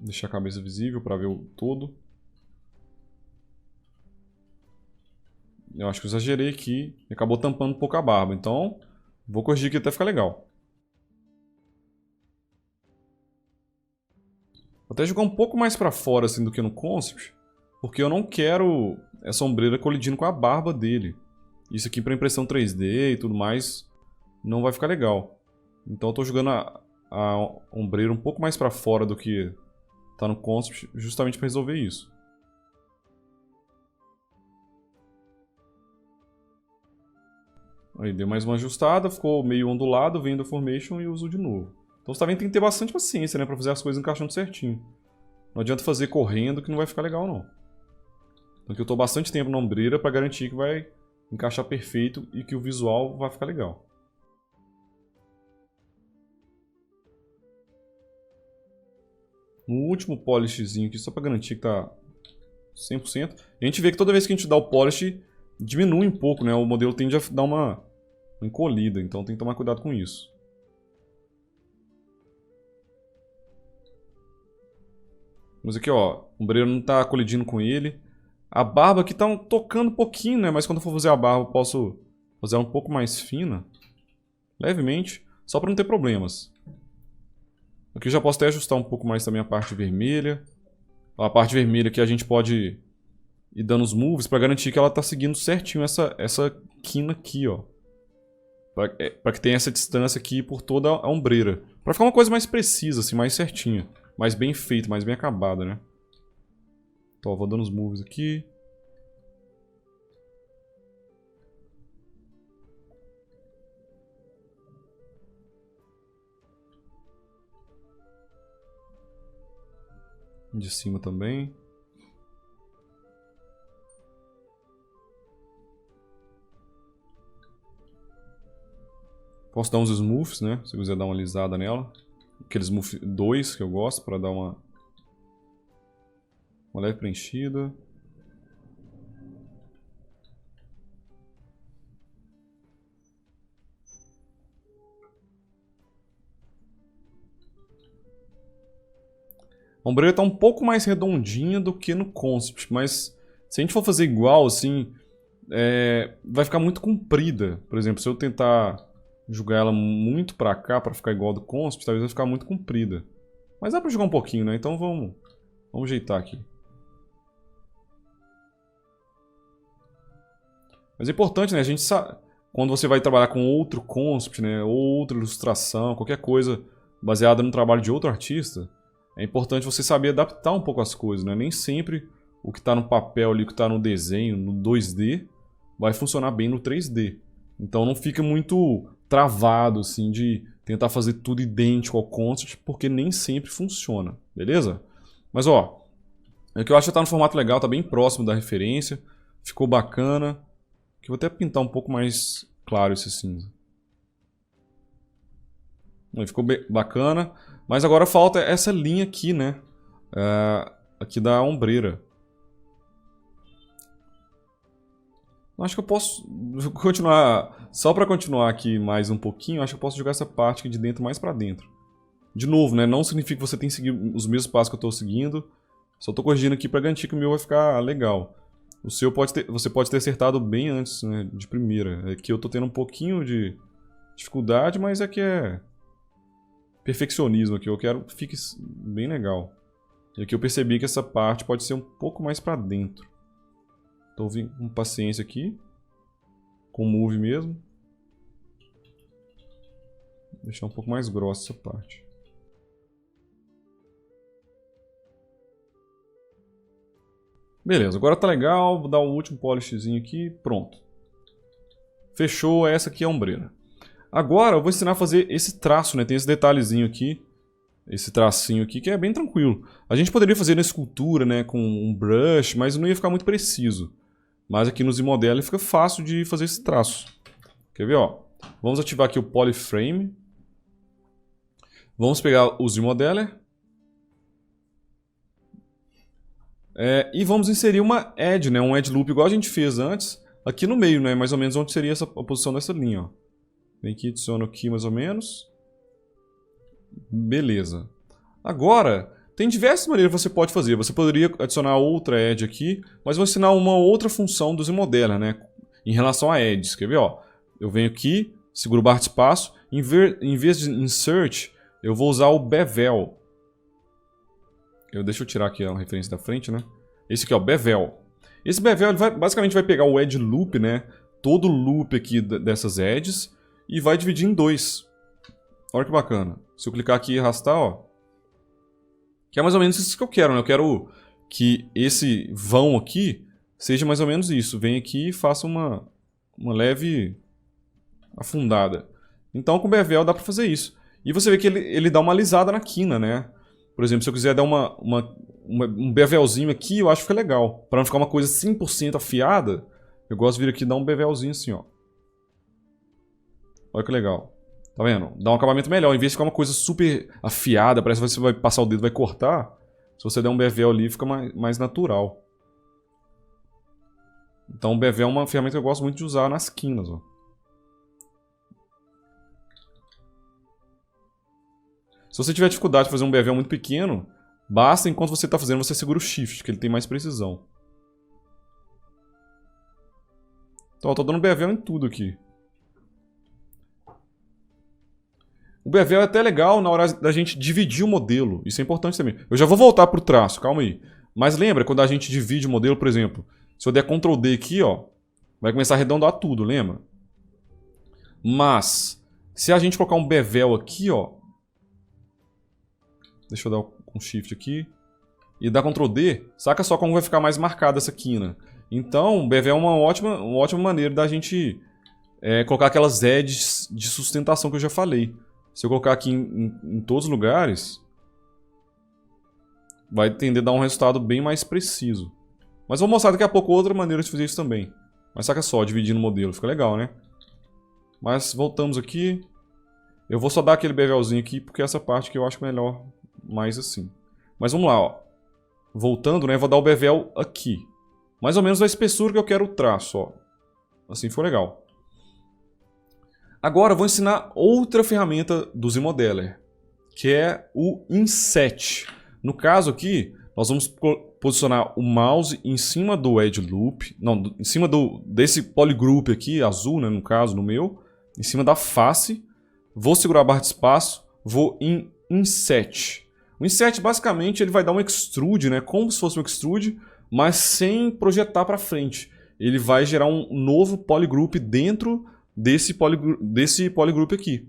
Deixar a cabeça visível para ver o todo. Eu acho que eu exagerei aqui e acabou tampando um pouco a barba. Então, vou corrigir aqui até ficar legal. Vou até jogar um pouco mais pra fora assim, do que no concept, porque eu não quero essa ombreira colidindo com a barba dele. Isso aqui para impressão 3D e tudo mais não vai ficar legal. Então eu tô jogando a ombreira um pouco mais para fora do que tá no concept, justamente para resolver isso. Aí deu mais uma ajustada, ficou meio ondulado, vem da formation e uso de novo. Então você tá vendo que tem que ter bastante paciência, né, para fazer as coisas encaixando certinho. Não adianta fazer correndo que não vai ficar legal não. Então aqui eu tô bastante tempo na ombreira para garantir que vai encaixar perfeito e que o visual vai ficar legal. Um último polishzinho aqui, só para garantir que tá 100%. E a gente vê que toda vez que a gente dá o polish, diminui um pouco, né? O modelo tende a dar uma encolhida, então tem que tomar cuidado com isso. Mas aqui, ó, o ombreira não tá colidindo com ele. A barba aqui tá tocando um pouquinho, né? Mas quando eu for fazer a barba, eu posso fazer ela um pouco mais fina. Levemente, só para não ter problemas. Aqui eu já posso até ajustar um pouco mais também a parte vermelha. A parte vermelha que a gente pode ir dando os moves para garantir que ela tá seguindo certinho essa quina aqui, ó. Para que tenha essa distância aqui por toda a ombreira. Para ficar uma coisa mais precisa, assim, mais certinha. Mais bem feita, mais bem acabada, né? Então, ó, vou dando os moves aqui. De cima também. Posso dar uns smooths, né? Se eu quiser dar uma alisada nela. Aqueles smooth 2 que eu gosto para dar uma leve preenchida. A ombreira está um pouco mais redondinha do que no concept, mas se a gente for fazer igual, assim, vai ficar muito comprida. Por exemplo, se eu tentar jogar ela muito pra cá para ficar igual do concept, talvez vai ficar muito comprida. Mas dá pra jogar um pouquinho, né? Então vamos ajeitar aqui. Mas é importante, né? A gente sabe, quando você vai trabalhar com outro concept, né? Ou outra ilustração, qualquer coisa baseada no trabalho de outro artista, é importante você saber adaptar um pouco as coisas, né? Nem sempre o que está no papel ali, o que está no desenho, no 2D, vai funcionar bem no 3D. Então não fica muito travado, assim, de tentar fazer tudo idêntico ao concept, porque nem sempre funciona, beleza? Mas, ó, é que eu acho que tá no formato legal, tá bem próximo da referência, ficou bacana. Aqui eu vou até pintar um pouco mais claro esse cinza. Ficou bem bacana. Mas agora falta essa linha aqui, né? Aqui da ombreira. Acho que eu posso continuar... Só para continuar aqui mais um pouquinho, acho que eu posso jogar essa parte aqui de dentro mais para dentro. De novo, né? Não significa que você tem que seguir os mesmos passos que eu estou seguindo. Só estou corrigindo aqui para garantir que o meu vai ficar legal. O seu você pode ter acertado bem antes, né? De primeira. Aqui eu estou tendo um pouquinho de dificuldade, mas é que é... perfeccionismo aqui, eu quero que fique bem legal. E aqui eu percebi que essa parte pode ser um pouco mais para dentro. Então vim com paciência aqui, com move mesmo. Vou deixar um pouco mais grossa essa parte. Beleza, agora tá legal, vou dar um último polishzinho aqui, pronto. Fechou, essa aqui é a ombreira. Agora eu vou ensinar a fazer esse traço, né? Tem esse detalhezinho aqui, esse tracinho aqui, que é bem tranquilo. A gente poderia fazer na escultura, né? Com um brush, mas não ia ficar muito preciso. Mas aqui no ZModel fica fácil de fazer esse traço. Quer ver, ó? Vamos ativar aqui o Polyframe. Vamos pegar o ZModeler. E vamos inserir uma edge, né? Um edge loop igual a gente fez antes. Aqui no meio, né? Mais ou menos onde seria a posição dessa linha, ó. Vem aqui, adiciono aqui mais ou menos. Beleza. Agora, tem diversas maneiras que você pode fazer. Você poderia adicionar outra edge aqui, mas vou ensinar uma outra função do ZModeler, né? em relação a edges. Quer ver? Ó? Eu venho aqui, seguro barra de espaço, em vez de insert, eu vou usar o bevel. Deixa eu tirar aqui a referência da frente, né? Esse aqui é o bevel. Esse bevel ele basicamente vai pegar o edge loop, né? Todo o loop aqui dessas edges e vai dividir em dois. Olha que bacana. Se eu clicar aqui e arrastar, ó. Que é mais ou menos isso que eu quero, né? Eu quero que esse vão aqui seja mais ou menos isso. Vem aqui e faça uma leve afundada. Então com o bevel dá pra fazer isso. E você vê que ele dá uma alisada na quina, né? Por exemplo, se eu quiser dar um bevelzinho aqui, eu acho que fica legal. Para não ficar uma coisa 100% afiada, eu gosto de vir aqui e dar um bevelzinho assim, ó. Olha que legal. Tá vendo? Dá um acabamento melhor. Em vez de ficar uma coisa super afiada, parece que você vai passar o dedo e vai cortar. Se você der um bevel ali, fica mais natural. Então o bevel é uma ferramenta que eu gosto muito de usar nas quinas, ó. Se você tiver dificuldade de fazer um bevel muito pequeno, basta, enquanto você está fazendo, você segura o Shift, que ele tem mais precisão. Então, eu estou dando bevel em tudo aqui. O bevel é até legal na hora da gente dividir o modelo. Isso é importante também. Eu já vou voltar para o traço, calma aí. Mas lembra, quando a gente divide o modelo, por exemplo, se eu der Ctrl D aqui, ó, vai começar a arredondar tudo, lembra? Mas, se a gente colocar um bevel aqui, ó, deixa eu dar um Shift aqui. E dar Ctrl D, saca só como vai ficar mais marcada essa quina. Então, o bevel é uma ótima maneira da gente colocar aquelas edges de sustentação que eu já falei. Se eu colocar aqui em todos os lugares, vai tender a dar um resultado bem mais preciso. Mas vou mostrar daqui a pouco outra maneira de fazer isso também. Mas saca só, dividindo o modelo, fica legal, né? Mas voltamos aqui. Eu vou só dar aquele bevelzinho aqui, porque essa parte que eu acho melhor mais assim. Mas vamos lá, ó. Voltando, né? Vou dar o bevel aqui. Mais ou menos da espessura que eu quero o traço, ó. Assim ficou legal. Agora eu vou ensinar outra ferramenta do ZModeler, que é o Inset. No caso aqui, nós vamos posicionar o mouse em cima do Edge Loop, não, em cima desse polygroup aqui, azul, né, no caso, no meu, em cima da face. Vou segurar a barra de espaço, vou em Inset. O Inset, basicamente, ele vai dar um extrude, né? Como se fosse um extrude, mas sem projetar para frente. Ele vai gerar um novo polygroup dentro desse polygroup aqui.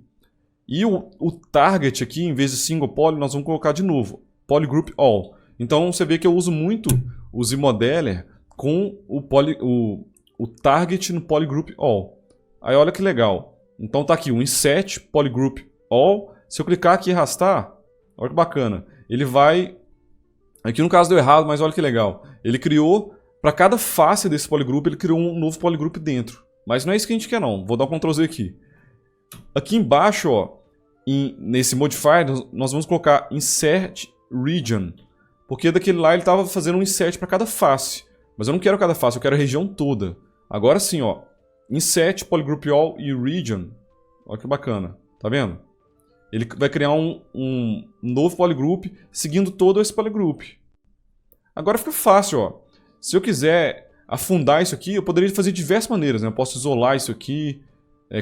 E o target aqui, em vez de single poly, nós vamos colocar de novo, polygroup all. Então você vê que eu uso muito o ZModeler com o target no polygroup all. Aí olha que legal. Então tá aqui o Inset, polygroup all. Se eu clicar aqui e arrastar, olha que bacana. Ele vai... Aqui no caso deu errado, mas olha que legal. Ele criou, para cada face desse polygroup, ele criou um novo polygroup dentro. Mas não é isso que a gente quer não. Vou dar um Ctrl Z aqui. Aqui embaixo, ó, nesse modifier, nós vamos colocar Insert Region. Porque daquele lá ele estava fazendo um insert para cada face. Mas eu não quero cada face, eu quero a região toda. Agora sim, ó. Insert, polygroup all e region. Olha que bacana. Tá vendo? Ele vai criar um novo polygroup seguindo todo esse polygroup. Agora fica fácil, ó. Se eu quiser afundar isso aqui, eu poderia fazer de diversas maneiras, né? Eu posso isolar isso aqui,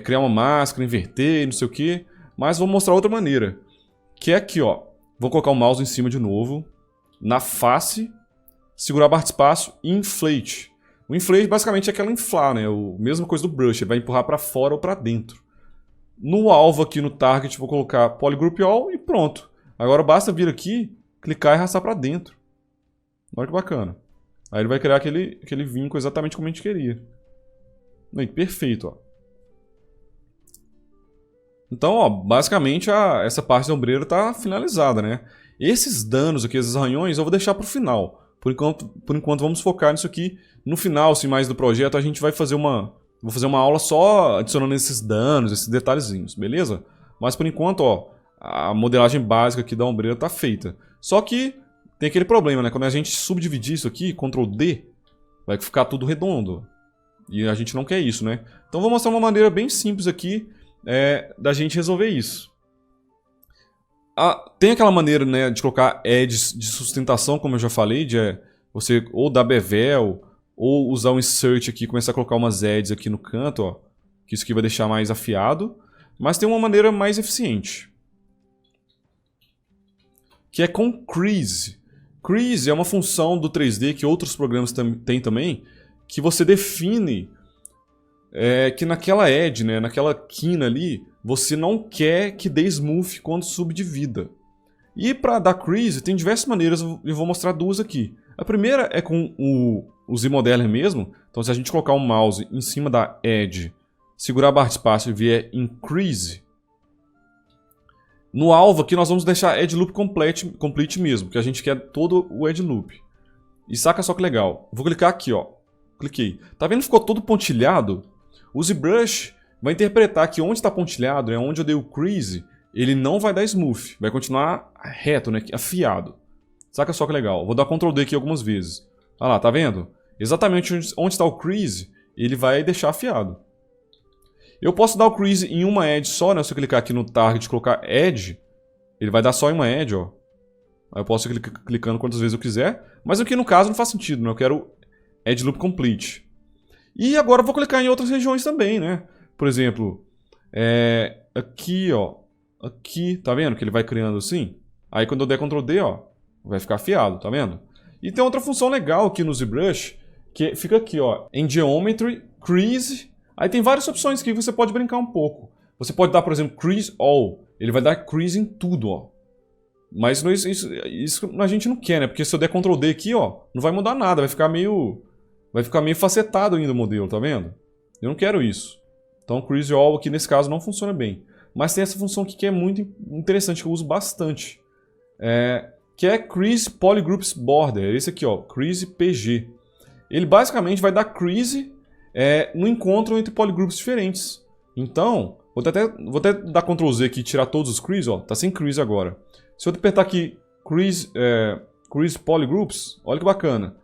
criar uma máscara, inverter, não sei o que. Mas vou mostrar outra maneira. Que é aqui, ó. Vou colocar o mouse em cima de novo. Na face, segurar a barra de espaço e inflate. O inflate basicamente é aquela inflar, né? A mesma coisa do brush, ele vai empurrar para fora ou para dentro. No alvo aqui no target, vou colocar polygroup all e pronto. Agora basta vir aqui, clicar e arrastar para dentro. Olha que bacana. Aí ele vai criar aquele vinco exatamente como a gente queria. Aí, perfeito, ó. Então, ó, basicamente essa parte da ombreira está finalizada, né? Esses danos aqui, esses arranhões, eu vou deixar para o final. Por enquanto, vamos focar nisso aqui. No final, assim, mais do projeto, a gente vai fazer vou fazer uma aula só adicionando esses danos, esses detalhezinhos, beleza? Mas por enquanto, ó, a modelagem básica aqui da ombreira está feita. Só que tem aquele problema, né? Quando a gente subdividir isso aqui, Ctrl D, vai ficar tudo redondo. E a gente não quer isso, né? Então vou mostrar uma maneira bem simples aqui da gente resolver isso. Tem aquela maneira, né, de colocar edges de sustentação, como eu já falei, de você ou dar bevel ou usar um insert aqui, começar a colocar umas edges aqui no canto, ó, que isso aqui vai deixar mais afiado, mas tem uma maneira mais eficiente, que é com crease. Crease é uma função do 3D que outros programas têm também, que você define que naquela edge, né, naquela quina ali, você não quer que dê smooth quando subdivida. E para dar crease tem diversas maneiras, eu vou mostrar duas aqui. A primeira é com o Z-Modeler mesmo, então se a gente colocar o mouse em cima da edge, segurar a barra de espaço e vier em crease, no alvo aqui nós vamos deixar edge loop complete mesmo, porque a gente quer todo o edge loop. E saca só que legal, vou clicar aqui, ó, cliquei. Tá vendo que ficou todo pontilhado? O ZBrush vai interpretar que onde está pontilhado, onde eu dei o crease, ele não vai dar smooth, vai continuar reto, né, afiado. Saca só que legal, vou dar Ctrl D aqui algumas vezes. Olha lá, tá vendo? Exatamente onde está o crease, ele vai deixar afiado. Eu posso dar o crease em uma edge só, né? Se eu clicar aqui no target e colocar edge, ele vai dar só em uma edge, ó. Aí eu posso ir clicando quantas vezes eu quiser, mas aqui no caso não faz sentido, né? Eu quero edge loop complete. E agora eu vou clicar em outras regiões também, né? Por exemplo, aqui, ó. Aqui, tá vendo que ele vai criando assim? Aí quando eu der Ctrl D, ó, vai ficar afiado, tá vendo? E tem outra função legal aqui no ZBrush, que fica aqui, ó, em Geometry, Crease. Aí tem várias opções que você pode brincar um pouco. Você pode dar, por exemplo, Crease All. Ele vai dar crease em tudo, ó. Mas isso a gente não quer, né? Porque se eu der Ctrl D aqui, ó, não vai mudar nada, vai ficar meio facetado ainda o modelo, tá vendo? Eu não quero isso. Então, Crease All aqui nesse caso não funciona bem. Mas tem essa função aqui que é muito interessante, que eu uso bastante. Que é Crease Polygroups Border. Esse aqui, ó, Crease PG. Ele basicamente vai dar crease no encontro entre polygroups diferentes. Então, vou até dar Ctrl Z aqui e tirar todos os crease, ó, tá sem crease agora. Se eu apertar aqui crease polygroups, olha que bacana.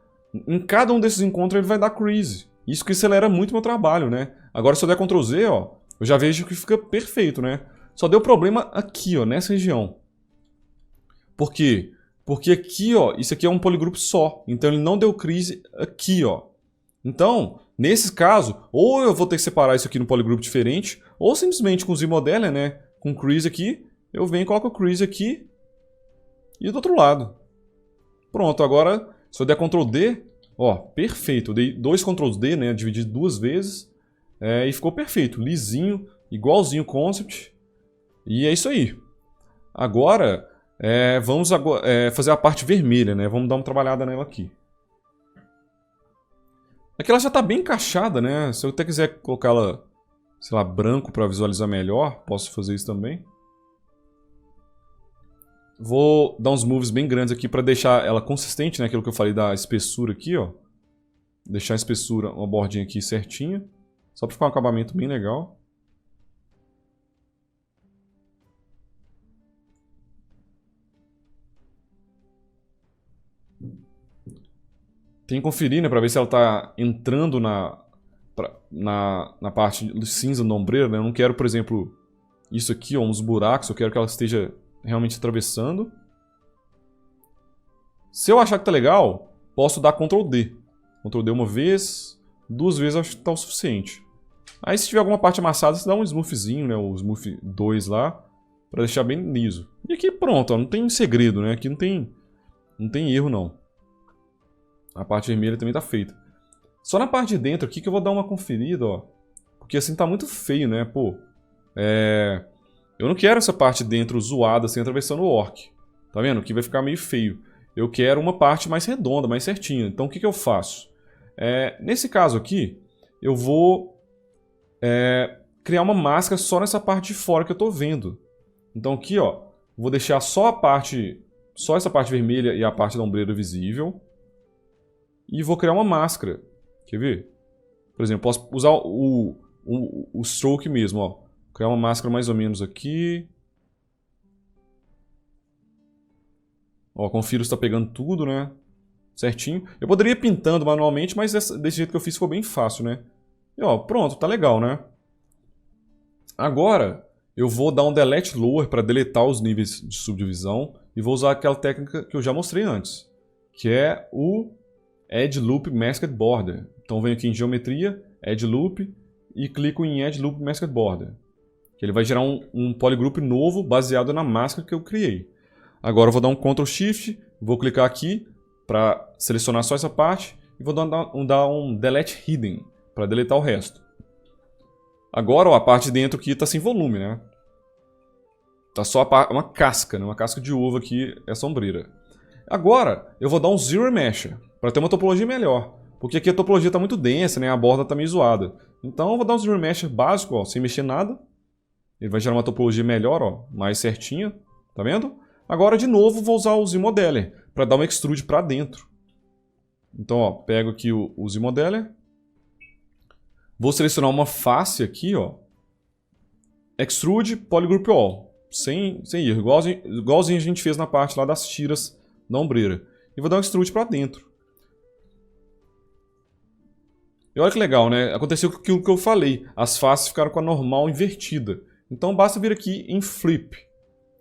Em cada um desses encontros ele vai dar crease. Isso que acelera muito meu trabalho, né? Agora se eu der Ctrl Z, ó, eu já vejo que fica perfeito, né? Só deu problema aqui, ó, nessa região. Por quê? Porque aqui, ó, isso aqui é um polygroup só. Então ele não deu crease aqui, ó. Então, nesse caso, ou eu vou ter que separar isso aqui no polygroup diferente, ou simplesmente com o Z-Modeler, né, com crease aqui, eu venho e coloco o crease aqui e do outro lado. Pronto, agora, se eu der Ctrl D, ó, perfeito. Eu dei 2 Ctrl D, né, dividi 2 vezes, e ficou perfeito, lisinho, igualzinho o concept. E é isso aí. Agora, vamos fazer a parte vermelha, né, vamos dar uma trabalhada nela aqui. Aqui ela já está bem encaixada, né? Se eu até quiser colocar ela, sei lá, branco para visualizar melhor, posso fazer isso também. Vou dar uns moves bem grandes aqui para deixar ela consistente, né? Aquilo que eu falei da espessura aqui, ó. Deixar a espessura, uma bordinha aqui certinha. Só para ficar um acabamento bem legal. Tem que conferir, né, para ver se ela está entrando na parte cinza do ombreiro, né? Eu não quero, por exemplo, isso aqui, ó, uns buracos, eu quero que ela esteja realmente atravessando. Se eu achar que tá legal, posso dar Ctrl D. Ctrl D uma vez, 2 vezes acho que tá o suficiente. Aí se tiver alguma parte amassada, você dá um smoothzinho, né, o Smooth 2 lá, para deixar bem liso. E aqui pronto, ó, não tem segredo, né? Aqui não tem erro não. A parte vermelha também tá feita. Só na parte de dentro aqui que eu vou dar uma conferida, ó. Porque assim tá muito feio, né? Pô, eu não quero essa parte de dentro zoada, assim, atravessando o orc. Tá vendo? Aqui vai ficar meio feio. Eu quero uma parte mais redonda, mais certinha. Então o que eu faço? Nesse caso aqui, eu vou criar uma máscara só nessa parte de fora que eu tô vendo. Então aqui, ó, vou deixar só essa parte vermelha e a parte da ombreira visível. E vou criar uma máscara. Quer ver? Por exemplo, posso usar o stroke mesmo, ó. Criar uma máscara mais ou menos aqui. Ó, confiro se está pegando tudo, né? Certinho. Eu poderia ir pintando manualmente, mas desse jeito que eu fiz ficou bem fácil, né? E ó, pronto, tá legal, né? Agora, eu vou dar um Delete Lower para deletar os níveis de subdivisão. E vou usar aquela técnica que eu já mostrei antes. Que é o Add Loop Masked Border. Então venho aqui em Geometria, Add Loop e clico em Add Loop Masked Border. Que ele vai gerar um polygroup novo baseado na máscara que eu criei. Agora eu vou dar um Ctrl Shift, vou clicar aqui para selecionar só essa parte e vou dar um Delete Hidden para deletar o resto. Agora ó, a parte de dentro aqui está sem volume, né? Tá só uma casca, né? Uma casca de uva aqui é sombreira. Agora eu vou dar um Zero Mesh para ter uma topologia melhor. Porque aqui a topologia está muito densa, né? A borda está meio zoada. Então eu vou dar um Zero Mesh básico, ó, sem mexer nada. Ele vai gerar uma topologia melhor, ó, mais certinha. Tá vendo? Agora de novo vou usar o Z-Modeler para dar um extrude para dentro. Então ó, pego aqui o Z-Modeler. Vou selecionar uma face aqui, ó. Extrude Polygroup All. Sem erro, igualzinho a gente fez na parte lá das tiras da ombreira. E vou dar um extrude para dentro. E olha que legal, né? Aconteceu aquilo que eu falei. As faces ficaram com a normal invertida. Então basta vir aqui em Flip.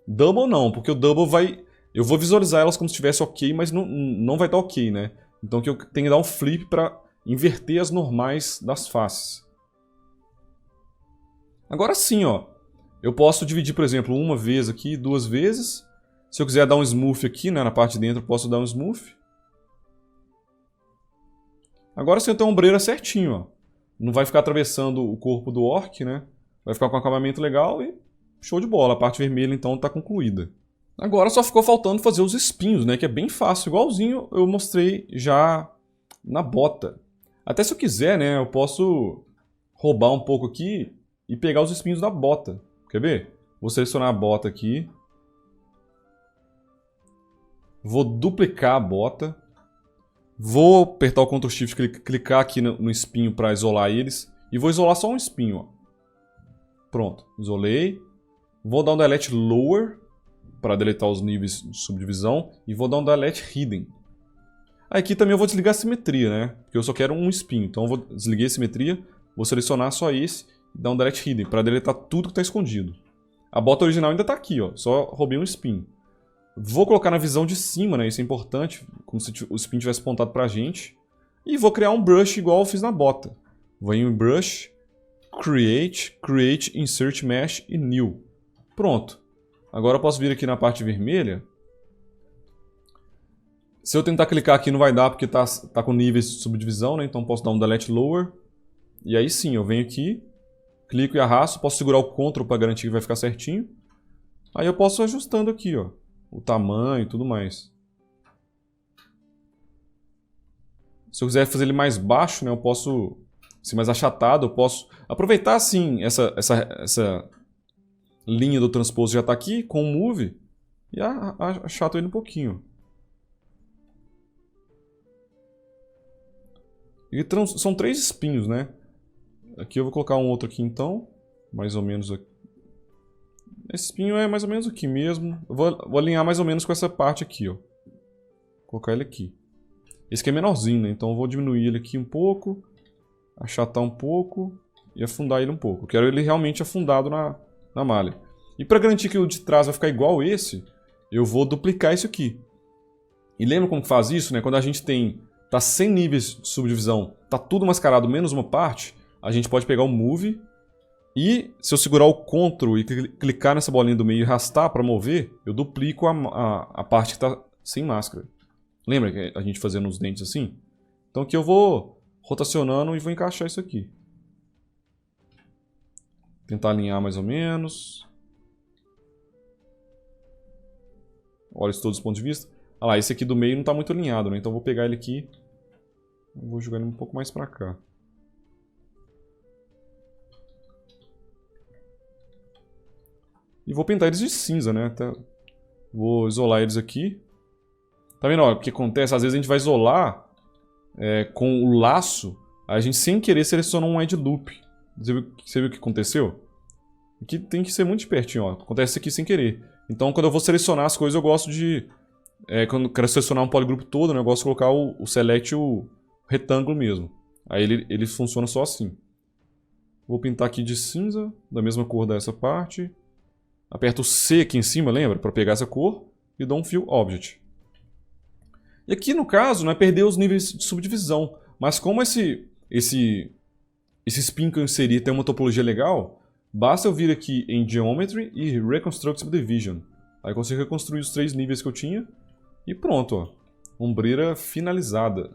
Double não, porque o Double vai... Eu vou visualizar elas como se estivesse ok, mas não vai estar ok, né? Então que eu tenho que dar um Flip para inverter as normais das faces. Agora sim, ó. Eu posso dividir, por exemplo, uma vez aqui, duas vezes. Se eu quiser dar um Smooth aqui, né, na parte de dentro, eu posso dar um Smooth. Agora sim eu tenho a ombreira certinho, ó. Não vai ficar atravessando o corpo do orc, né? Vai ficar com um acabamento legal e show de bola. A parte vermelha, então, está concluída. Agora só ficou faltando fazer os espinhos, né? Que é bem fácil, igualzinho eu mostrei já na bota. Até se eu quiser, né? Eu posso roubar um pouco aqui e pegar os espinhos da bota. Quer ver? Vou selecionar a bota aqui. Vou duplicar a bota. Vou apertar o Ctrl Shift, clicar aqui no espinho para isolar eles. E vou isolar só um espinho, ó. Pronto, isolei. Vou dar um Delete Lower para deletar os níveis de subdivisão. E vou dar um Delete Hidden. Aqui também eu vou desligar a simetria, né? Porque eu só quero um espinho. Então eu vou desligar a simetria, vou selecionar só esse e dar um Delete Hidden para deletar tudo que está escondido. A bota original ainda está aqui, ó. Só roubei um espinho. Vou colocar na visão de cima, né? Isso é importante, como se o espinho tivesse apontado para a gente. E vou criar um brush igual eu fiz na bota. Vou em Brush, Create, Insert Mesh e New. Pronto. Agora eu posso vir aqui na parte vermelha. Se eu tentar clicar aqui não vai dar porque tá com níveis de subdivisão, né? Então posso dar um Delete Lower. E aí sim, eu venho aqui, clico e arrasto. Posso segurar o Ctrl para garantir que vai ficar certinho. Aí eu posso ir ajustando aqui, ó. O tamanho e tudo mais. Se eu quiser fazer ele mais baixo, né, eu posso ser mais achatado, eu posso aproveitar assim essa linha do transposto já está aqui com o Move e achato ele um pouquinho. E são 3 espinhos, né? Aqui eu vou colocar um outro aqui então, mais ou menos aqui. Esse espinho é mais ou menos aqui mesmo. Eu vou alinhar mais ou menos com essa parte aqui, ó. Vou colocar ele aqui. Esse aqui é menorzinho, né? Então eu vou diminuir ele aqui um pouco, achatar um pouco e afundar ele um pouco. Eu quero ele realmente afundado na malha. E para garantir que o de trás vai ficar igual esse, eu vou duplicar isso aqui. E lembra como que faz isso, né? Quando a gente tá 100 níveis de subdivisão, tá tudo mascarado menos uma parte, a gente pode pegar o Move e se eu segurar o Ctrl e clicar nessa bolinha do meio e arrastar para mover, eu duplico a parte que está sem máscara. Lembra que a gente fazia nos dentes assim? Então aqui eu vou rotacionando e vou encaixar isso aqui. Tentar alinhar mais ou menos. Olha isso todos os pontos de vista. Olha lá, esse aqui do meio não está muito alinhado, né? Então eu vou pegar ele aqui e vou jogar ele um pouco mais para cá. E vou pintar eles de cinza, né? Vou isolar eles aqui. Tá vendo? Ó, o que acontece? Às vezes a gente vai isolar com o laço, a gente sem querer seleciona um Edge Loop. Você viu o que aconteceu? Aqui tem que ser muito espertinho, ó. Acontece isso aqui sem querer. Então quando eu vou selecionar as coisas, eu gosto de... quando eu quero selecionar um polygroup todo, né, eu gosto de colocar o select o retângulo mesmo. Aí ele funciona só assim. Vou pintar aqui de cinza, da mesma cor dessa parte. Aperto o C aqui em cima, lembra? Para pegar essa cor. E dou um Fill Object. E aqui no caso não é perder os níveis de subdivisão, mas como esse spin que eu inseri tem uma topologia legal, basta eu vir aqui em Geometry e Reconstruct Subdivision. Aí eu consigo reconstruir os 3 níveis que eu tinha e pronto, ó. Ombreira finalizada.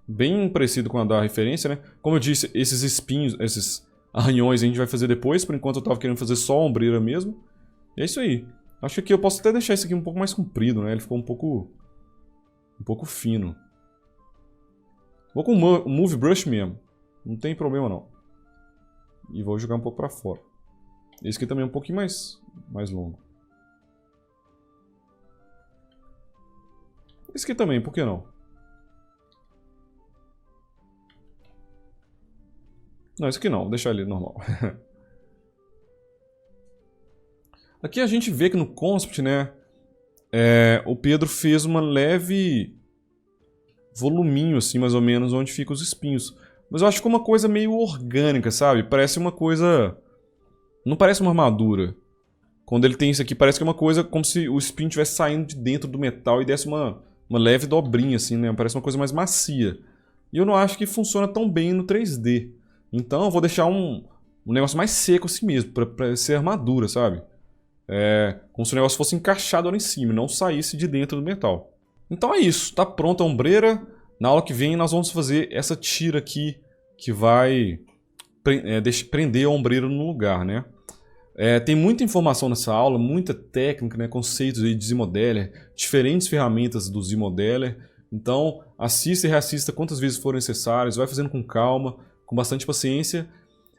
Bem parecido com a da referência, né? Como eu disse, esses espinhos, esses arranhões a gente vai fazer depois, por enquanto eu estava querendo fazer só a ombreira mesmo. E é isso aí. Acho que aqui eu posso até deixar isso aqui um pouco mais comprido, né? Ele ficou um pouco fino. Vou com o Move Brush mesmo. Não tem problema não. E vou jogar um pouco para fora. Esse aqui também é um pouquinho mais longo. Esse aqui também, por que não? Não, esse aqui não, vou deixar ele normal. Aqui a gente vê que no concept, né, o Pedro fez uma leve voluminho, assim, mais ou menos, onde ficam os espinhos. Mas eu acho que é uma coisa meio orgânica, sabe? Parece uma coisa... Não parece uma armadura. Quando ele tem isso aqui, parece que é uma coisa como se o espinho estivesse saindo de dentro do metal e desse uma leve dobrinha, assim, né? Parece uma coisa mais macia. E eu não acho que funciona tão bem no 3D. Então eu vou deixar um negócio mais seco assim mesmo, pra ser armadura, sabe? Como se o negócio fosse encaixado lá em cima e não saísse de dentro do metal. Então é isso, tá pronta a ombreira. Na aula que vem nós vamos fazer essa tira aqui que vai prender a ombreira no lugar, né? Tem muita informação nessa aula, muita técnica, né? Conceitos aí de Z-Modeler, diferentes ferramentas do Z-Modeler. Então assista e reassista quantas vezes forem necessárias, vai fazendo com calma, com bastante paciência,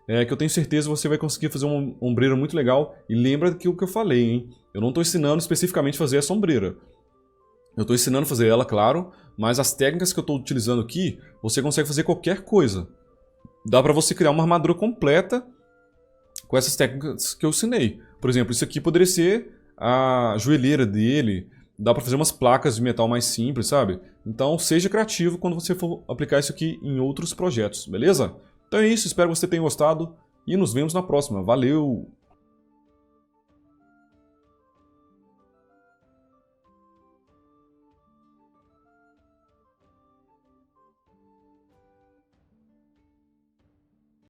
que eu tenho certeza que você vai conseguir fazer uma ombreira muito legal. E lembra daquilo que eu falei, hein? Eu não estou ensinando especificamente a fazer essa ombreira. Eu estou ensinando a fazer ela, claro, mas as técnicas que eu estou utilizando aqui, você consegue fazer qualquer coisa. Dá para você criar uma armadura completa com essas técnicas que eu ensinei. Por exemplo, isso aqui poderia ser a joelheira dele, dá para fazer umas placas de metal mais simples, sabe? Então seja criativo quando você for aplicar isso aqui em outros projetos, beleza? Então é isso, espero que você tenha gostado e nos vemos na próxima. Valeu!